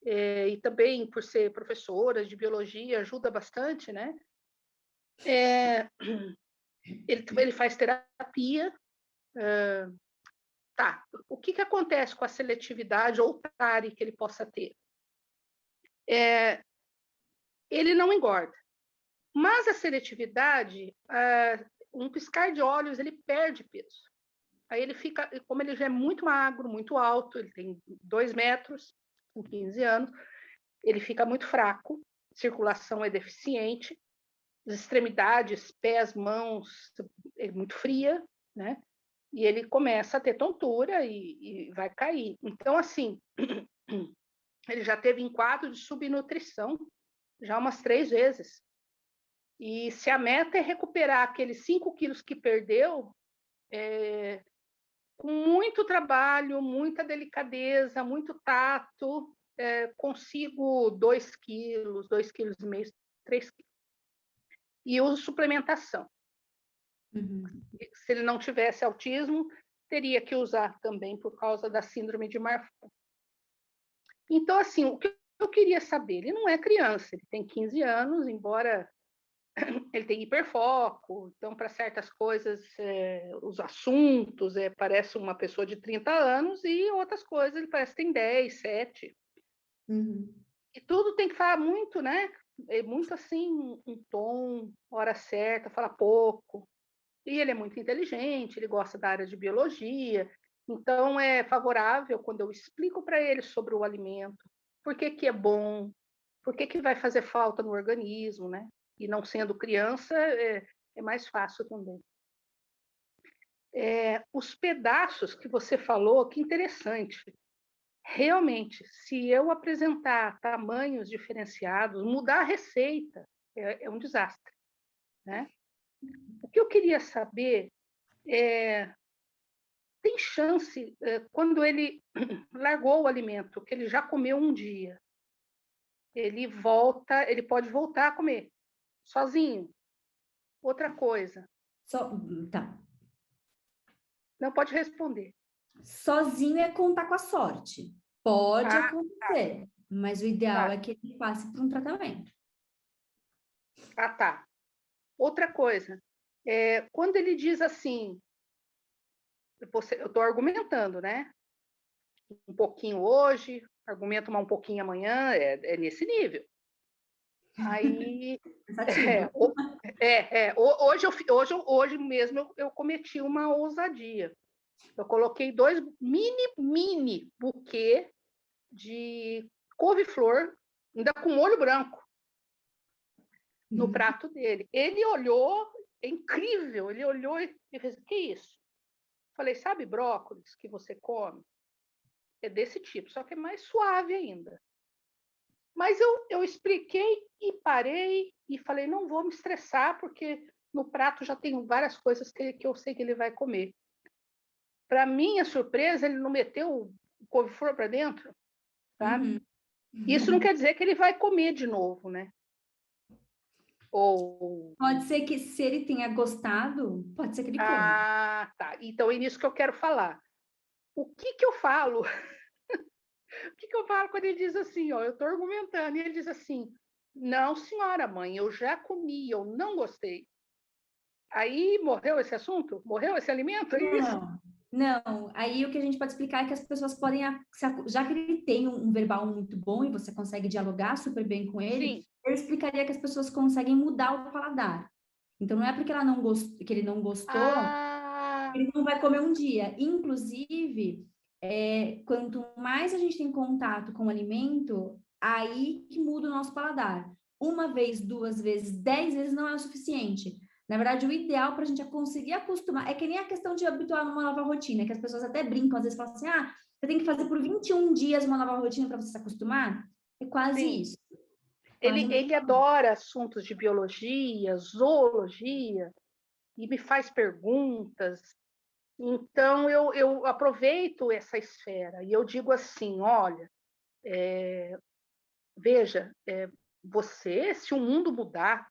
e também por ser professora de biologia, ajuda bastante, né? Ele faz terapia. Tá, o que acontece com a seletividade ou TARI que ele possa ter? Ele não engorda. Mas a seletividade, um piscar de olhos, ele perde peso. Aí ele fica, como ele já é muito magro, muito alto, ele tem 2 metros, com 15 anos, ele fica muito fraco, circulação é deficiente, as extremidades, pés, mãos, é muito fria, né? E ele começa a ter tontura e vai cair. Então, assim, ele já teve em quadro de subnutrição, já umas 3 vezes. E se a meta é recuperar aqueles 5 quilos que perdeu, com muito trabalho, muita delicadeza, muito tato, consigo 2 quilos, 2,5 quilos, 3 quilos. E uso suplementação. Se ele não tivesse autismo, teria que usar também por causa da síndrome de Marfan. Então, assim, o que eu queria saber, ele não é criança, ele tem 15 anos, embora ele tenha hiperfoco, então, para certas coisas, os assuntos, parece uma pessoa de 30 anos, e outras coisas, ele parece que tem 10, 7. E tudo tem que falar muito, né? Muito assim, um tom, hora certa, fala pouco. E ele é muito inteligente, ele gosta da área de biologia, então é favorável quando eu explico para ele sobre o alimento, por que que é bom, por que que vai fazer falta no organismo, né? E não sendo criança, é mais fácil também. Os pedaços que você falou, que interessante. Realmente, se eu apresentar tamanhos diferenciados, mudar a receita, é um desastre, né? O que eu queria saber tem chance, quando ele largou o alimento, que ele já comeu um dia, ele pode voltar a comer, sozinho. Outra coisa. Tá. Não pode responder. Sozinho é contar com a sorte. Pode acontecer, mas o ideal é que ele passe por um tratamento. Tá. Outra coisa. Quando ele diz assim, eu estou argumentando, né? Um pouquinho hoje, argumento mais um pouquinho amanhã, é nesse nível. Aí, hoje mesmo eu cometi uma ousadia. Eu coloquei 2 mini buquê de couve-flor, ainda com molho branco, no prato dele. Ele olhou, é incrível, ele olhou e fez, que isso? Falei, sabe brócolis que você come? É desse tipo, só que é mais suave ainda. Mas eu expliquei e parei e falei, não vou me estressar, porque no prato já tem várias coisas que eu sei que ele vai comer. Para minha surpresa, ele não meteu o couve-flor para dentro, sabe? Isso não quer dizer que ele vai comer de novo, né? Ou... Pode ser que, se ele tenha gostado, pode ser que ele coma. Tá. Então é nisso que eu quero falar. O que eu falo? O que eu falo quando ele diz assim, ó, eu estou argumentando, e ele diz assim, não, senhora mãe, eu já comi, eu não gostei. Aí morreu esse assunto? Morreu esse alimento? É isso? Não. Aí o que a gente pode explicar é que as pessoas podem, já que ele tem um verbal muito bom e você consegue dialogar super bem com ele, Sim. eu explicaria que as pessoas conseguem mudar o paladar. Então não é porque que ele não gostou, ele não vai comer um dia. Inclusive, quanto mais a gente tem contato com o alimento, aí que muda o nosso paladar. 1 vez, 2 vezes, 10 vezes não é o suficiente. Na verdade, o ideal para a gente conseguir acostumar é que nem a questão de habituar numa nova rotina, que as pessoas até brincam, às vezes falam assim, você tem que fazer por 21 dias uma nova rotina para você se acostumar. É quase Sim. isso. Ele adora assuntos de biologia, zoologia, e me faz perguntas. Então, eu aproveito essa esfera e eu digo assim, olha, veja, se o mundo mudar,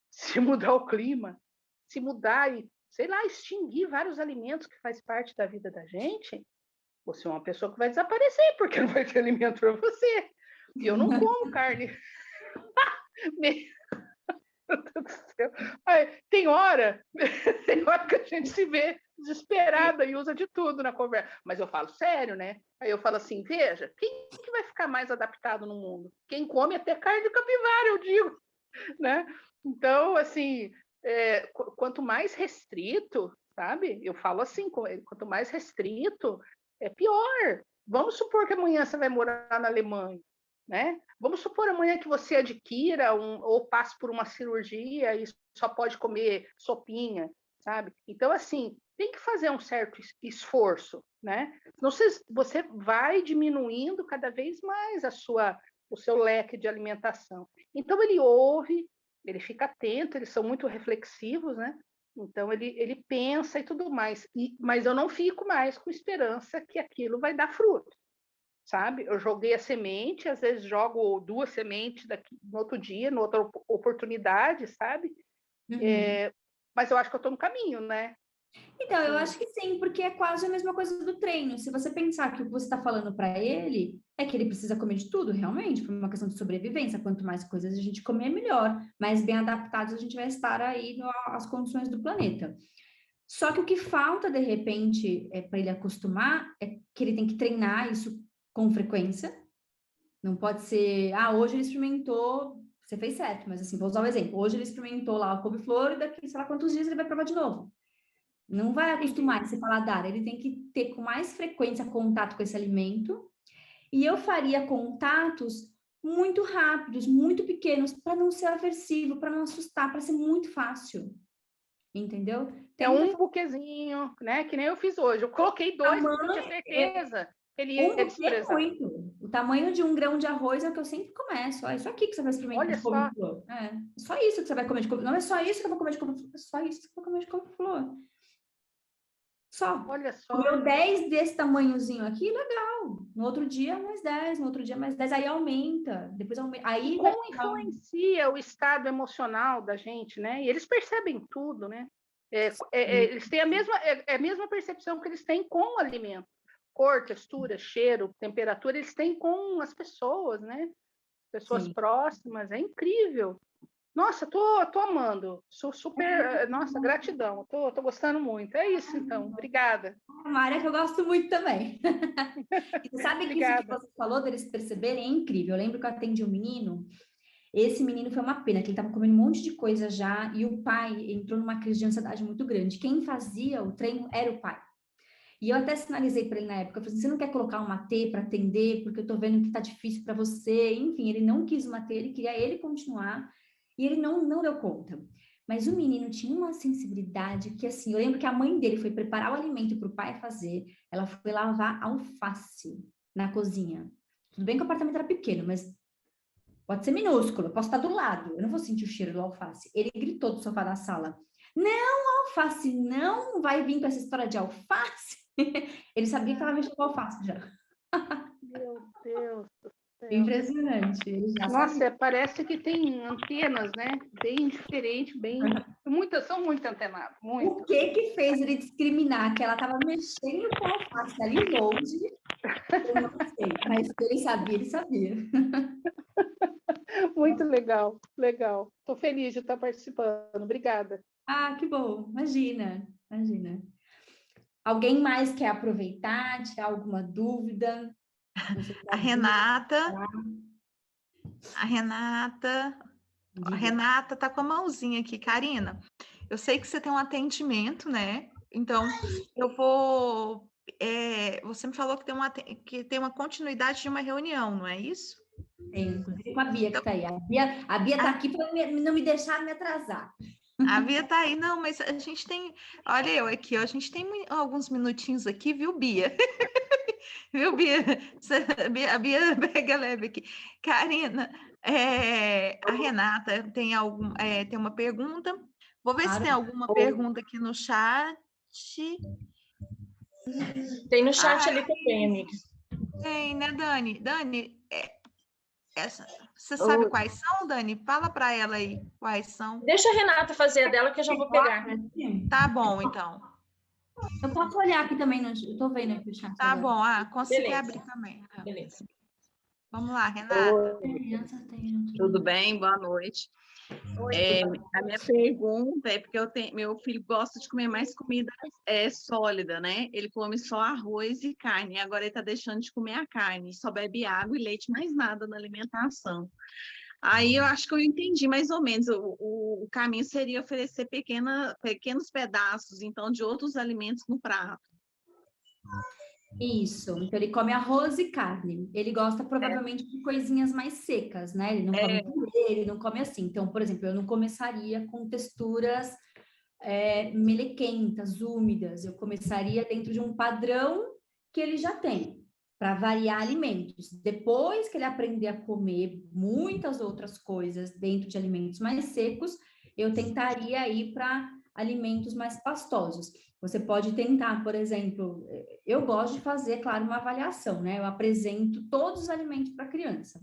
se mudar o clima, se mudar e, sei lá, extinguir vários alimentos que faz parte da vida da gente, você é uma pessoa que vai desaparecer, porque não vai ter alimento para você. E eu não como carne. Meu Deus do céu. Tem hora que a gente se vê desesperada e usa de tudo na conversa. Mas eu falo sério, né? Aí eu falo assim, veja, quem que vai ficar mais adaptado no mundo? Quem come até carne de capivara, eu digo, né? Então, assim, quanto mais restrito, sabe? Eu falo assim, quanto mais restrito, é pior. Vamos supor que amanhã você vai morar na Alemanha, né? Vamos supor amanhã que você adquira ou passe por uma cirurgia e só pode comer sopinha, sabe? Então, assim, tem que fazer um certo esforço, né? Então, você vai diminuindo cada vez mais o seu leque de alimentação. Então, ele ouve, ele fica atento, eles são muito reflexivos, né? Então, ele pensa e tudo mais. Mas eu não fico mais com esperança que aquilo vai dar fruto, sabe? Eu joguei a semente, às vezes jogo 2 sementes no outro dia, em outra oportunidade, sabe? Mas eu acho que eu estou no caminho, né? Então, eu acho que sim, porque é quase a mesma coisa do treino. Se você pensar que o que você está falando para ele é que ele precisa comer de tudo, realmente, por uma questão de sobrevivência. Quanto mais coisas a gente comer, melhor. Mais bem adaptados a gente vai estar aí às condições do planeta. Só que o que falta, de repente, para ele acostumar, é que ele tem que treinar isso com frequência. Não pode ser, hoje ele experimentou, você fez certo, mas assim, vou usar o exemplo. Hoje ele experimentou lá o couve-flor e daqui, sei lá quantos dias ele vai provar de novo. Não vai acostumar esse paladar, ele tem que ter com mais frequência contato com esse alimento. E eu faria contatos muito rápidos, muito pequenos, para não ser aversivo, para não assustar, para ser muito fácil. Entendeu? É um buquezinho, né? Que nem eu fiz hoje. Eu coloquei 2, porque eu tinha certeza que ele ia desprezar. Muito. O tamanho de um grão de arroz é o que eu sempre começo. É isso aqui que você vai experimentar de couve-flor. É só isso que você vai comer de couve-flor. Não é só isso que eu vou comer de couve-flor. É só isso que eu vou comer de couve-flor. Só. Olha só. Comeu 10 desse tamanhozinho aqui, legal. No outro dia, mais 10. No outro dia, mais 10. Aí aumenta. Depois aumenta. Aí como influencia o estado emocional da gente, né? E eles percebem tudo, né? Eles têm a mesma percepção que eles têm com o alimento. Cor, textura, cheiro, temperatura, eles têm com as pessoas, né? Pessoas próximas. É incrível. Nossa, tô amando. Sou super. Nossa, gratidão. Tô gostando muito. É isso, então. Obrigada. É uma área que eu gosto muito também. E sabe que isso que você falou deles perceberem é incrível. Eu lembro que eu atendi um menino. Esse menino foi uma pena, que ele estava comendo um monte de coisa já, e o pai entrou numa crise de ansiedade muito grande. Quem fazia o treino era o pai. E eu até sinalizei para ele na época, eu falei assim, você não quer colocar uma T para atender, porque eu tô vendo que tá difícil para você. Enfim, ele não quis uma T, ele queria ele continuar, e ele não deu conta. Mas o menino tinha uma sensibilidade que, assim, eu lembro que a mãe dele foi preparar o alimento para o pai fazer, ela foi lavar alface na cozinha. Tudo bem que o apartamento era pequeno, mas pode ser minúsculo, eu posso estar do lado, eu não vou sentir o cheiro do alface. Ele gritou do sofá da sala, não, alface não, vai vir com essa história de alface. Ele sabia que estava mexendo com alface já. Meu Deus do céu. Impressionante. Nossa, parece que tem antenas, né? Bem diferente, são muito antenados. Muito. O que fez ele discriminar que ela estava mexendo com alface ali longe? Eu não sei, mas ele sabia. Muito legal, legal. Estou feliz de estar participando. Obrigada. Que bom. Imagina. Alguém mais quer aproveitar, tirar alguma dúvida? A Renata tá com a mãozinha aqui, Karina. Eu sei que você tem um atendimento, né? Então, eu vou... você me falou que tem uma continuidade de uma reunião, não é isso? Tem, inclusive com a Bia que está aí. A Bia está aqui para não me deixar me atrasar. A Bia está aí, não, mas a gente tem... Olha eu aqui, ó, a gente tem alguns minutinhos aqui, viu, Bia? Viu, Bia? A Bia pega leve aqui. Karina, a Renata tem uma pergunta. Vou ver se tem alguma pergunta aqui no chat. Tem no chat ali também, amiga. Tem, né, Dani? Dani, você sabe quais são, Dani? Fala para ela aí quais são. Deixa a Renata fazer a dela que eu já vou pegar. Tá bom, então. Eu posso olhar aqui também, eu estou vendo aqui o chat. Tá bom, consegui abrir também. Beleza. Vamos lá, Renata. Tudo bem? Boa noite. A minha pergunta é porque meu filho gosta de comer mais comida sólida, né? Ele come só arroz e carne, agora ele está deixando de comer a carne, só bebe água e leite, mais nada na alimentação. Aí eu acho que eu entendi mais ou menos, o caminho seria oferecer pequenos pedaços, então, de outros alimentos no prato. Isso, então ele come arroz e carne. Ele gosta provavelmente de coisinhas mais secas, né? Ele não come purê, ele não come assim. Então, por exemplo, eu não começaria com texturas melequentas, úmidas. Eu começaria dentro de um padrão que ele já tem, para variar alimentos. Depois que ele aprender a comer muitas outras coisas dentro de alimentos mais secos, eu tentaria ir para alimentos mais pastosos. Você pode tentar, por exemplo, eu gosto de fazer, claro, uma avaliação, né? Eu apresento todos os alimentos para a criança,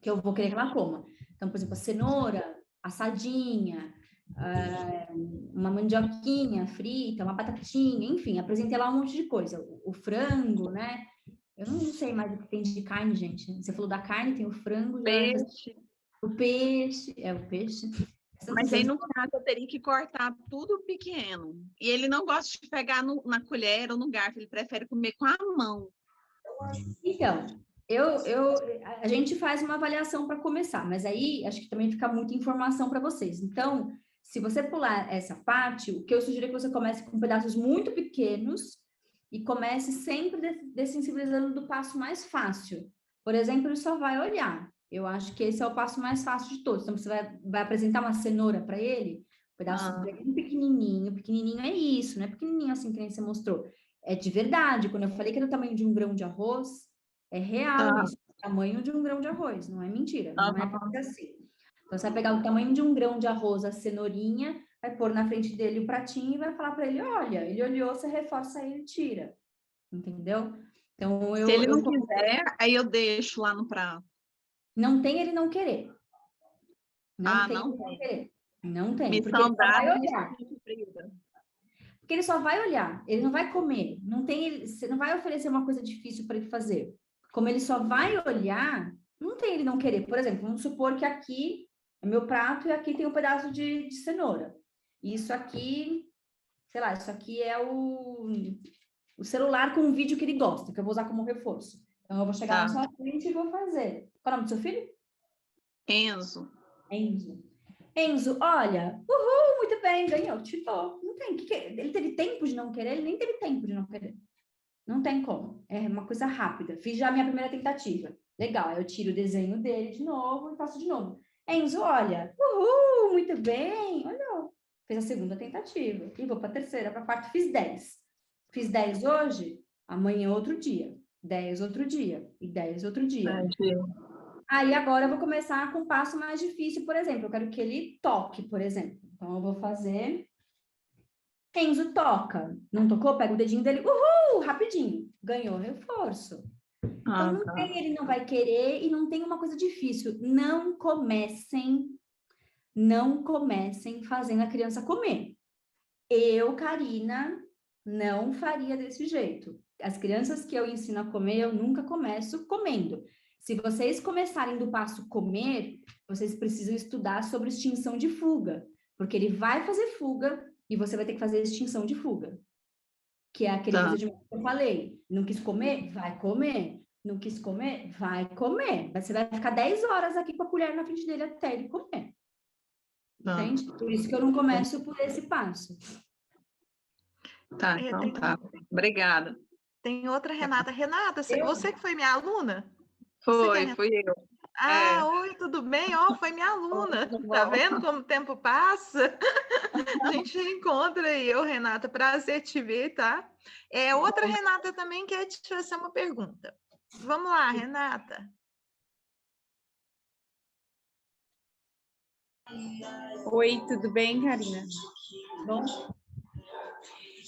que eu vou querer que ela coma. Então, por exemplo, a cenoura, assadinha, uma mandioquinha frita, uma batatinha, enfim, apresentei lá um monte de coisa. O frango, né? Eu não sei mais o que tem de carne, gente. Você falou da carne, tem o frango, Peixe. o peixe, o peixe. Mas aí, no caso, eu teria que cortar tudo pequeno. E ele não gosta de pegar na colher ou no garfo, ele prefere comer com a mão. Então, a gente faz uma avaliação para começar, mas aí acho que também fica muita informação para vocês. Então, se você pular essa parte, o que eu sugiro é que você comece com pedaços muito pequenos e comece sempre dessensibilizando do passo mais fácil. Por exemplo, ele só vai olhar. Eu acho que esse é o passo mais fácil de todos. Então, você vai apresentar uma cenoura para ele, um pedaço bem pequenininho. Pequenininho é isso, não é pequenininho assim que nem você mostrou. É de verdade. Quando eu falei que era o tamanho de um grão de arroz, é real isso. É o tamanho de um grão de arroz, não é mentira. Não é porque assim. Então, você vai pegar o tamanho de um grão de arroz, a cenourinha, vai pôr na frente dele o pratinho e vai falar para ele, olha, ele olhou, você reforça ele e tira. Entendeu? Então, se ele não quiser, aí eu deixo lá no prato. Não tem ele não querer. Não tem. Não tem. Porque ele só vai olhar. Porque ele só vai olhar, ele não vai comer. Você não vai oferecer uma coisa difícil para ele fazer. Como ele só vai olhar, não tem ele não querer. Por exemplo, vamos supor que aqui é meu prato e aqui tem um pedaço de cenoura. E isso aqui, sei lá, isso aqui é o celular com um vídeo que ele gosta, que eu vou usar como reforço. Então, eu vou chegar na sua frente e vou fazer. Qual é o nome do seu filho? Enzo. Enzo, olha, muito bem, ganhou, te dou. Não tem, ele teve tempo de não querer, ele nem teve tempo de não querer. Não tem como, é uma coisa rápida. Fiz já a minha primeira tentativa. Legal, aí eu tiro o desenho dele de novo e faço de novo. Enzo, olha, muito bem, olha, fez a segunda tentativa. E vou para a terceira, para a quarta, fiz 10. Fiz 10 hoje, amanhã outro dia. 10 outro dia, e 10 outro dia. Aí agora eu vou começar com um passo mais difícil, por exemplo, eu quero que ele toque, por exemplo. Então eu vou fazer... Enzo toca. Não tocou? Pega o dedinho dele, rapidinho. Ganhou reforço. Então não tem, ele não vai querer e não tem uma coisa difícil. Não comecem fazendo a criança comer. Eu, Karina, não faria desse jeito. As crianças que eu ensino a comer, eu nunca começo comendo. Se vocês começarem do passo comer, vocês precisam estudar sobre extinção de fuga, porque ele vai fazer fuga e você vai ter que fazer extinção de fuga, que é aquele procedimento que eu falei. Não quis comer? Vai comer. Não quis comer? Vai comer. Você vai ficar 10 horas aqui com a colher na frente dele até ele comer. Entende? Por isso que eu não começo por esse passo. Então tá. Obrigada. Tem outra Renata. Renata, você que foi minha aluna? Fui eu. Oi, tudo bem? Foi minha aluna. Tá vendo como o tempo passa? A gente encontra aí, Renata. Prazer te ver, tá? Outra Renata também quer te fazer uma pergunta. Vamos lá, Renata. Oi, tudo bem, Karina? Bom.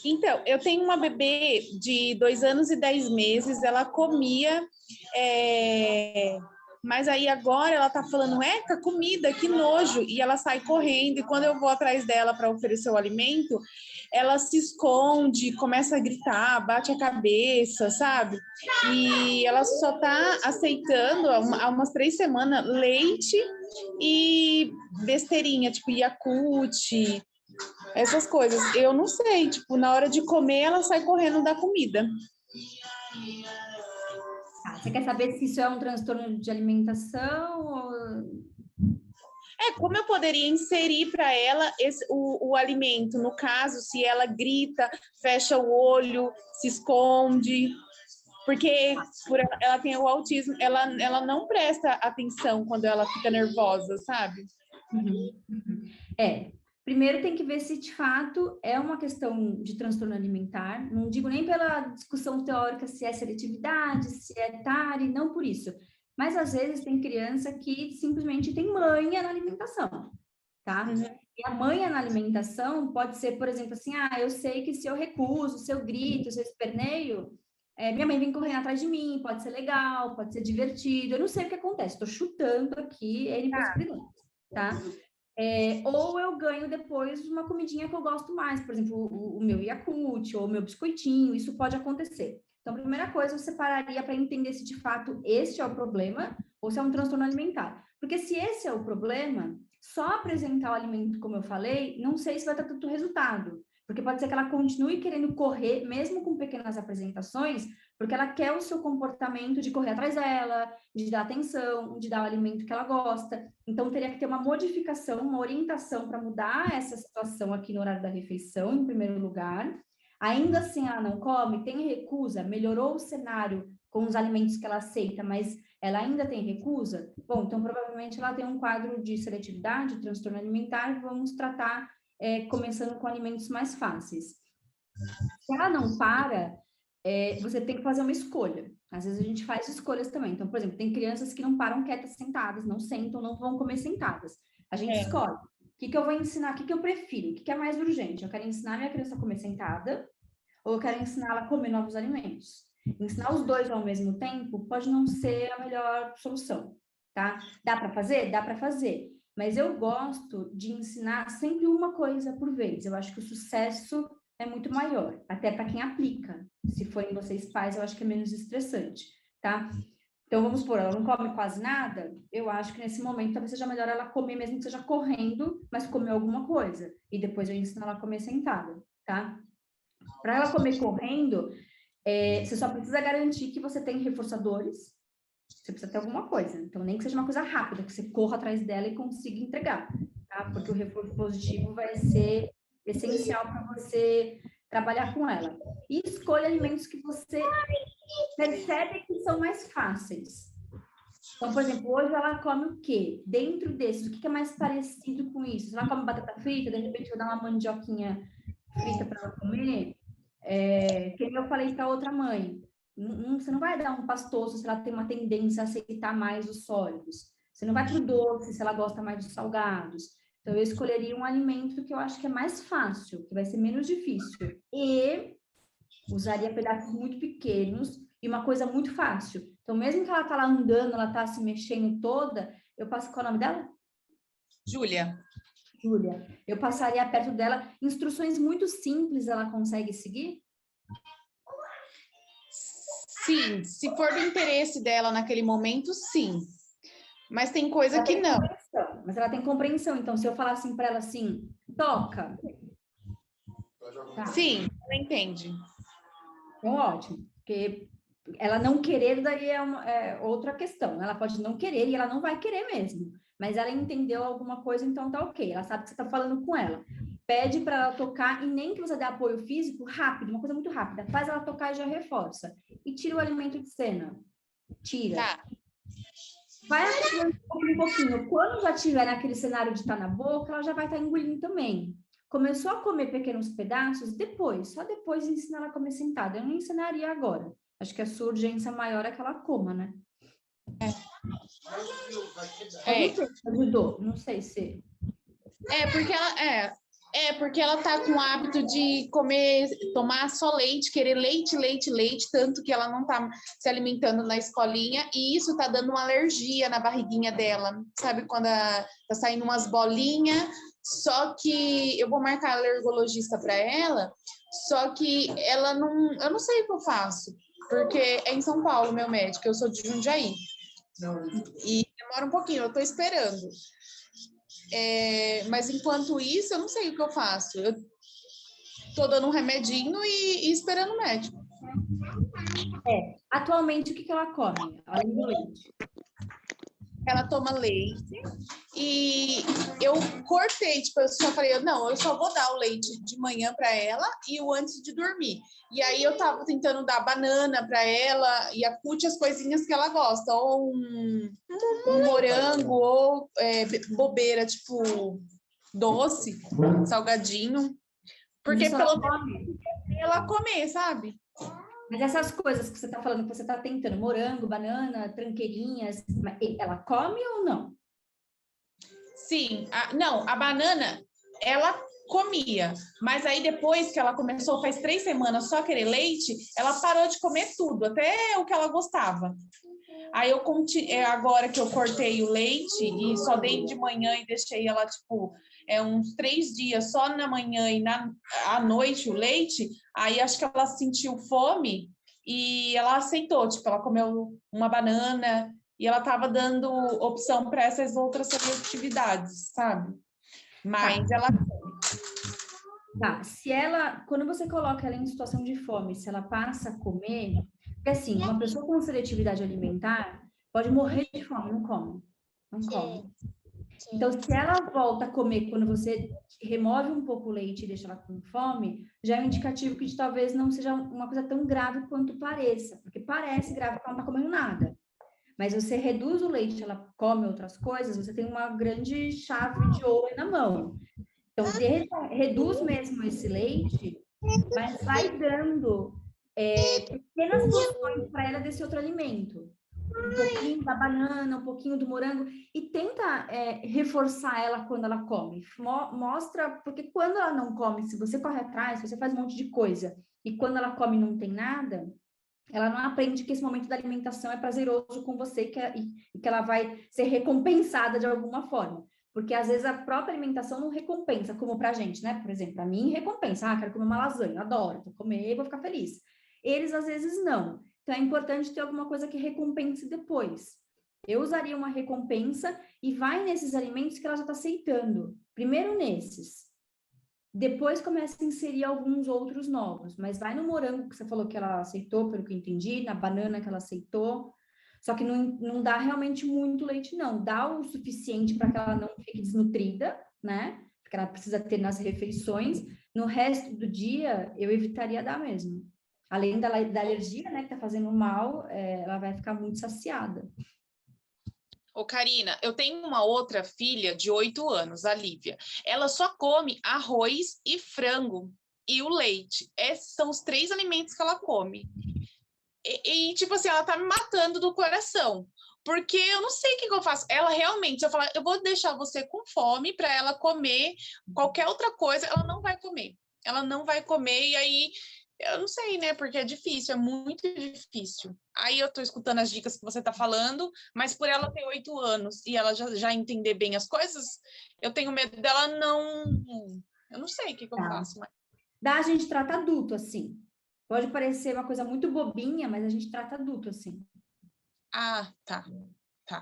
Então, eu tenho uma bebê de 2 anos e 10 meses, ela comia, mas aí agora ela tá falando, Eca, comida, que nojo, e ela sai correndo, e quando eu vou atrás dela para oferecer o alimento, ela se esconde, começa a gritar, bate a cabeça, sabe? E ela só tá aceitando, há umas 3 semanas, leite e besteirinha, tipo Yakult, essas coisas. Eu não sei, tipo, na hora de comer, ela sai correndo da comida. Você quer saber se isso é um transtorno de alimentação ou... Como eu poderia inserir para ela o alimento? No caso, se ela grita, fecha o olho, se esconde... Porque ela tem o autismo, ela não presta atenção quando ela fica nervosa, sabe? Primeiro tem que ver se de fato é uma questão de transtorno alimentar, não digo nem pela discussão teórica se é seletividade, se é TARI, não por isso. Mas às vezes tem criança que simplesmente tem manha na alimentação, tá? E a manha na alimentação pode ser, por exemplo, assim, eu sei que se eu recuso, se eu grito, se eu esperneio, minha mãe vem correndo atrás de mim, pode ser legal, pode ser divertido, eu não sei o que acontece, estou chutando aqui N possibilidades, tá? Ou eu ganho depois uma comidinha que eu gosto mais, por exemplo, o meu Yakult ou o meu biscoitinho, isso pode acontecer. Então, a primeira coisa, eu separaria para entender se de fato este é o problema ou se é um transtorno alimentar. Porque se esse é o problema, só apresentar o alimento, como eu falei, não sei se vai dar tanto resultado. Porque pode ser que ela continue querendo correr, mesmo com pequenas apresentações, porque ela quer o seu comportamento de correr atrás dela, de dar atenção, de dar o alimento que ela gosta. Então, teria que ter uma modificação, uma orientação para mudar essa situação aqui no horário da refeição, em primeiro lugar. Ainda assim, ela não come, tem recusa, melhorou o cenário com os alimentos que ela aceita, mas ela ainda tem recusa? Bom, então, provavelmente, ela tem um quadro de seletividade, transtorno alimentar, vamos tratar começando com alimentos mais fáceis. Se ela não para, você tem que fazer uma escolha. Às vezes a gente faz escolhas também. Então, por exemplo, tem crianças que não param quietas sentadas, não sentam, não vão comer sentadas. A gente escolhe. O que eu vou ensinar? O que eu prefiro? O que é mais urgente? Eu quero ensinar minha criança a comer sentada ou eu quero ensinar ela a comer novos alimentos? Ensinar os dois ao mesmo tempo pode não ser a melhor solução, tá? Dá para fazer? Dá para fazer. Mas eu gosto de ensinar sempre uma coisa por vez. Eu acho que o sucesso é muito maior, até para quem aplica. Se forem vocês pais, eu acho que é menos estressante, tá? Então, vamos supor, ela não come quase nada, eu acho que nesse momento talvez seja melhor ela comer, mesmo que seja correndo, mas comer alguma coisa. E depois eu ensino ela a comer sentada, tá? Para ela comer correndo, você só precisa garantir que você tem reforçadores, você precisa ter alguma coisa. Então, nem que seja uma coisa rápida, que você corra atrás dela e consiga entregar, tá? Porque o reforço positivo vai ser essencial para você trabalhar com ela. E escolha alimentos que você percebe que são mais fáceis. Então, por exemplo, hoje ela come o quê? Dentro desses, o que é mais parecido com isso? Se ela come batata frita, de repente eu vou dar uma mandioquinha frita para ela comer, que eu falei para outra mãe. Você não vai dar um pastoso se ela tem uma tendência a aceitar mais os sólidos. Você não vai para o doce se ela gosta mais dos salgados. Então, eu escolheria um alimento que eu acho que é mais fácil, que vai ser menos difícil. E usaria pedaços muito pequenos e uma coisa muito fácil. Então, mesmo que ela tá lá andando, ela tá se mexendo toda, eu passo... Qual é o nome dela? Júlia. Júlia. Eu passaria perto dela. Instruções muito simples ela consegue seguir? Sim, se for do interesse dela naquele momento, sim. Mas tem coisa que não. Mas ela tem compreensão. Então, se eu falar assim para ela assim, toca. Tá. Sim, ela entende. Então, ótimo. Porque ela não querer daí é outra questão. Ela pode não querer e ela não vai querer mesmo. Mas ela entendeu alguma coisa, então tá ok. Ela sabe que você tá falando com ela. Pede para ela tocar e nem que você dê apoio físico, rápido, uma coisa muito rápida. Faz ela tocar e já reforça. E tira o alimento de cena. Tira. Tá. Vai ativando um pouquinho. Quando já estiver naquele cenário de estar na boca, ela já vai estar engolindo também. Começou a comer pequenos pedaços, só depois ensinar ela a comer sentada. Eu não ensinaria agora. Acho que a sua urgência maior é que ela coma, né? Ajudou, não sei se... Porque ela tá com o hábito de tomar só leite, querer leite, tanto que ela não tá se alimentando na escolinha, e isso tá dando uma alergia na barriguinha dela, sabe? Quando tá saindo umas bolinhas, só que eu vou marcar alergologista para ela, só que ela não... Eu não sei o que eu faço, porque é em São Paulo, meu médico, eu sou de Jundiaí. E demora um pouquinho, eu tô esperando. Mas enquanto isso, eu não sei o que eu faço. Eu tô dando um remedinho e esperando o médico. Atualmente, o que ela come, além do leite? Ela toma leite e eu cortei, tipo, eu só falei, não, eu só vou dar o leite de manhã para ela e o antes de dormir. E aí eu tava tentando dar banana para ela, Yakult, as coisinhas que ela gosta, ou um morango, ou bobeira, tipo doce, salgadinho, porque Isso pelo ela menos come. ela comer, sabe? Mas essas coisas que você está falando, que você está tentando, morango, banana, tranqueirinhas, ela come ou não? Sim, não, a banana, ela comia, mas aí depois que ela começou, faz 3 semanas, só querer leite, ela parou de comer tudo, até o que ela gostava. Aí agora que eu cortei o leite e só dei de manhã e deixei ela, tipo, uns 3 dias só na manhã e à noite o leite, aí acho que ela sentiu fome e ela aceitou, tipo, ela comeu uma banana e ela estava dando opção para essas outras atividades, sabe? Mas ela... Tá, se ela, quando você coloca ela em situação de fome, se ela passa a comer, porque assim, uma pessoa com seletividade alimentar pode morrer de fome, não come, não come. Então, se ela volta a comer quando você remove um pouco o leite e deixa ela com fome, já é um indicativo que talvez não seja uma coisa tão grave quanto pareça, porque parece grave porque ela não está comendo nada. Mas você reduz o leite, ela come outras coisas, você tem uma grande chave de ouro na mão. Então, reduz mesmo esse leite, mas vai dando pequenas porções para ela desse outro alimento. Um pouquinho da banana, um pouquinho do morango, e tenta reforçar ela quando ela come. Mostra, porque quando ela não come, se você corre atrás, você faz um monte de coisa, e quando ela come e não tem nada, ela não aprende que esse momento da alimentação é prazeroso com você e que ela vai ser recompensada de alguma forma. Porque às vezes a própria alimentação não recompensa, como pra gente, né? Por exemplo, pra mim recompensa. Quero comer uma lasanha, adoro, vou comer, vou ficar feliz. Eles às vezes não. Então é importante ter alguma coisa que recompense depois. Eu usaria uma recompensa e vai nesses alimentos que ela já está aceitando. Primeiro nesses. Depois começa a inserir alguns outros novos, mas vai no morango que você falou que ela aceitou, pelo que eu entendi, na banana que ela aceitou, só que não dá realmente muito leite, não. Dá o suficiente para que ela não fique desnutrida, né? Porque ela precisa ter nas refeições. No resto do dia, eu evitaria dar mesmo. Além da alergia, né, que tá fazendo mal, ela vai ficar muito saciada. Ô, Karina, eu tenho uma outra filha de 8 anos, a Lívia. Ela só come arroz e frango e o leite. Esses são os 3 alimentos que ela come. Tipo assim, ela tá me matando do coração. Porque eu não sei o que eu faço. Ela realmente, se eu falar, eu vou deixar você com fome para ela comer qualquer outra coisa, ela não vai comer. Ela não vai comer, e aí eu não sei, né? Porque é difícil, é muito difícil. Aí eu tô escutando as dicas que você tá falando, mas por ela ter 8 anos e ela já entender bem as coisas, eu tenho medo dela não... Eu não sei o que eu faço. Mas... Dá, a gente trata adulto assim. Pode parecer uma coisa muito bobinha, mas a gente trata adulto assim. Ah, tá.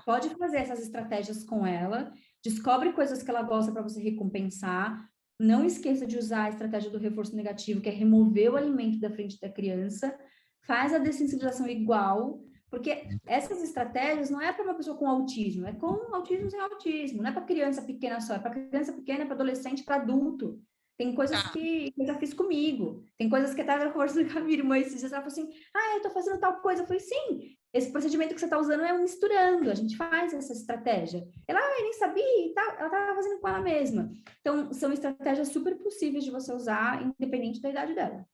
Pode fazer essas estratégias com ela, descobre coisas que ela gosta para você recompensar. Não esqueça de usar a estratégia do reforço negativo, que é remover o alimento da frente da criança. Faz a dessensibilização igual, porque essas estratégias não é para uma pessoa com autismo, é com autismo sem autismo, não é para criança pequena só, é para criança pequena, para adolescente, para adulto. Tem coisas que eu já fiz comigo, tem coisas que até eu conversando com a minha irmã esses dias, ela falou assim, eu tô fazendo tal coisa. Eu falei, sim, esse procedimento que você está usando é um misturando, a gente faz essa estratégia. Ela, eu nem sabia e tal, ela estava fazendo com ela mesma. Então, são estratégias super possíveis de você usar, independente da idade dela.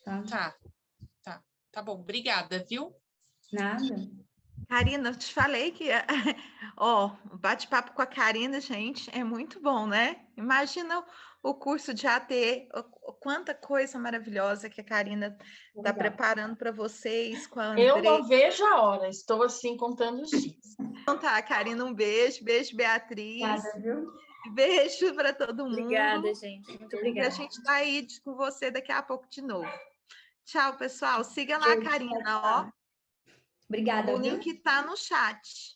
Tá bom, obrigada, viu? Nada. Karina, eu te falei que, o bate-papo com a Karina, gente, é muito bom, né? Imagina o curso de AT, quanta coisa maravilhosa que a Karina está preparando para vocês com a André. Eu não vejo a hora, estou assim contando os dias. Então tá, Karina, um beijo, Beatriz. Obrigada, viu? Beijo para todo mundo. Obrigada, gente. Muito obrigada. E a gente tá aí com você daqui a pouco de novo. Tchau, pessoal. Siga lá a Karina, ó. Obrigada, o link tá no chat.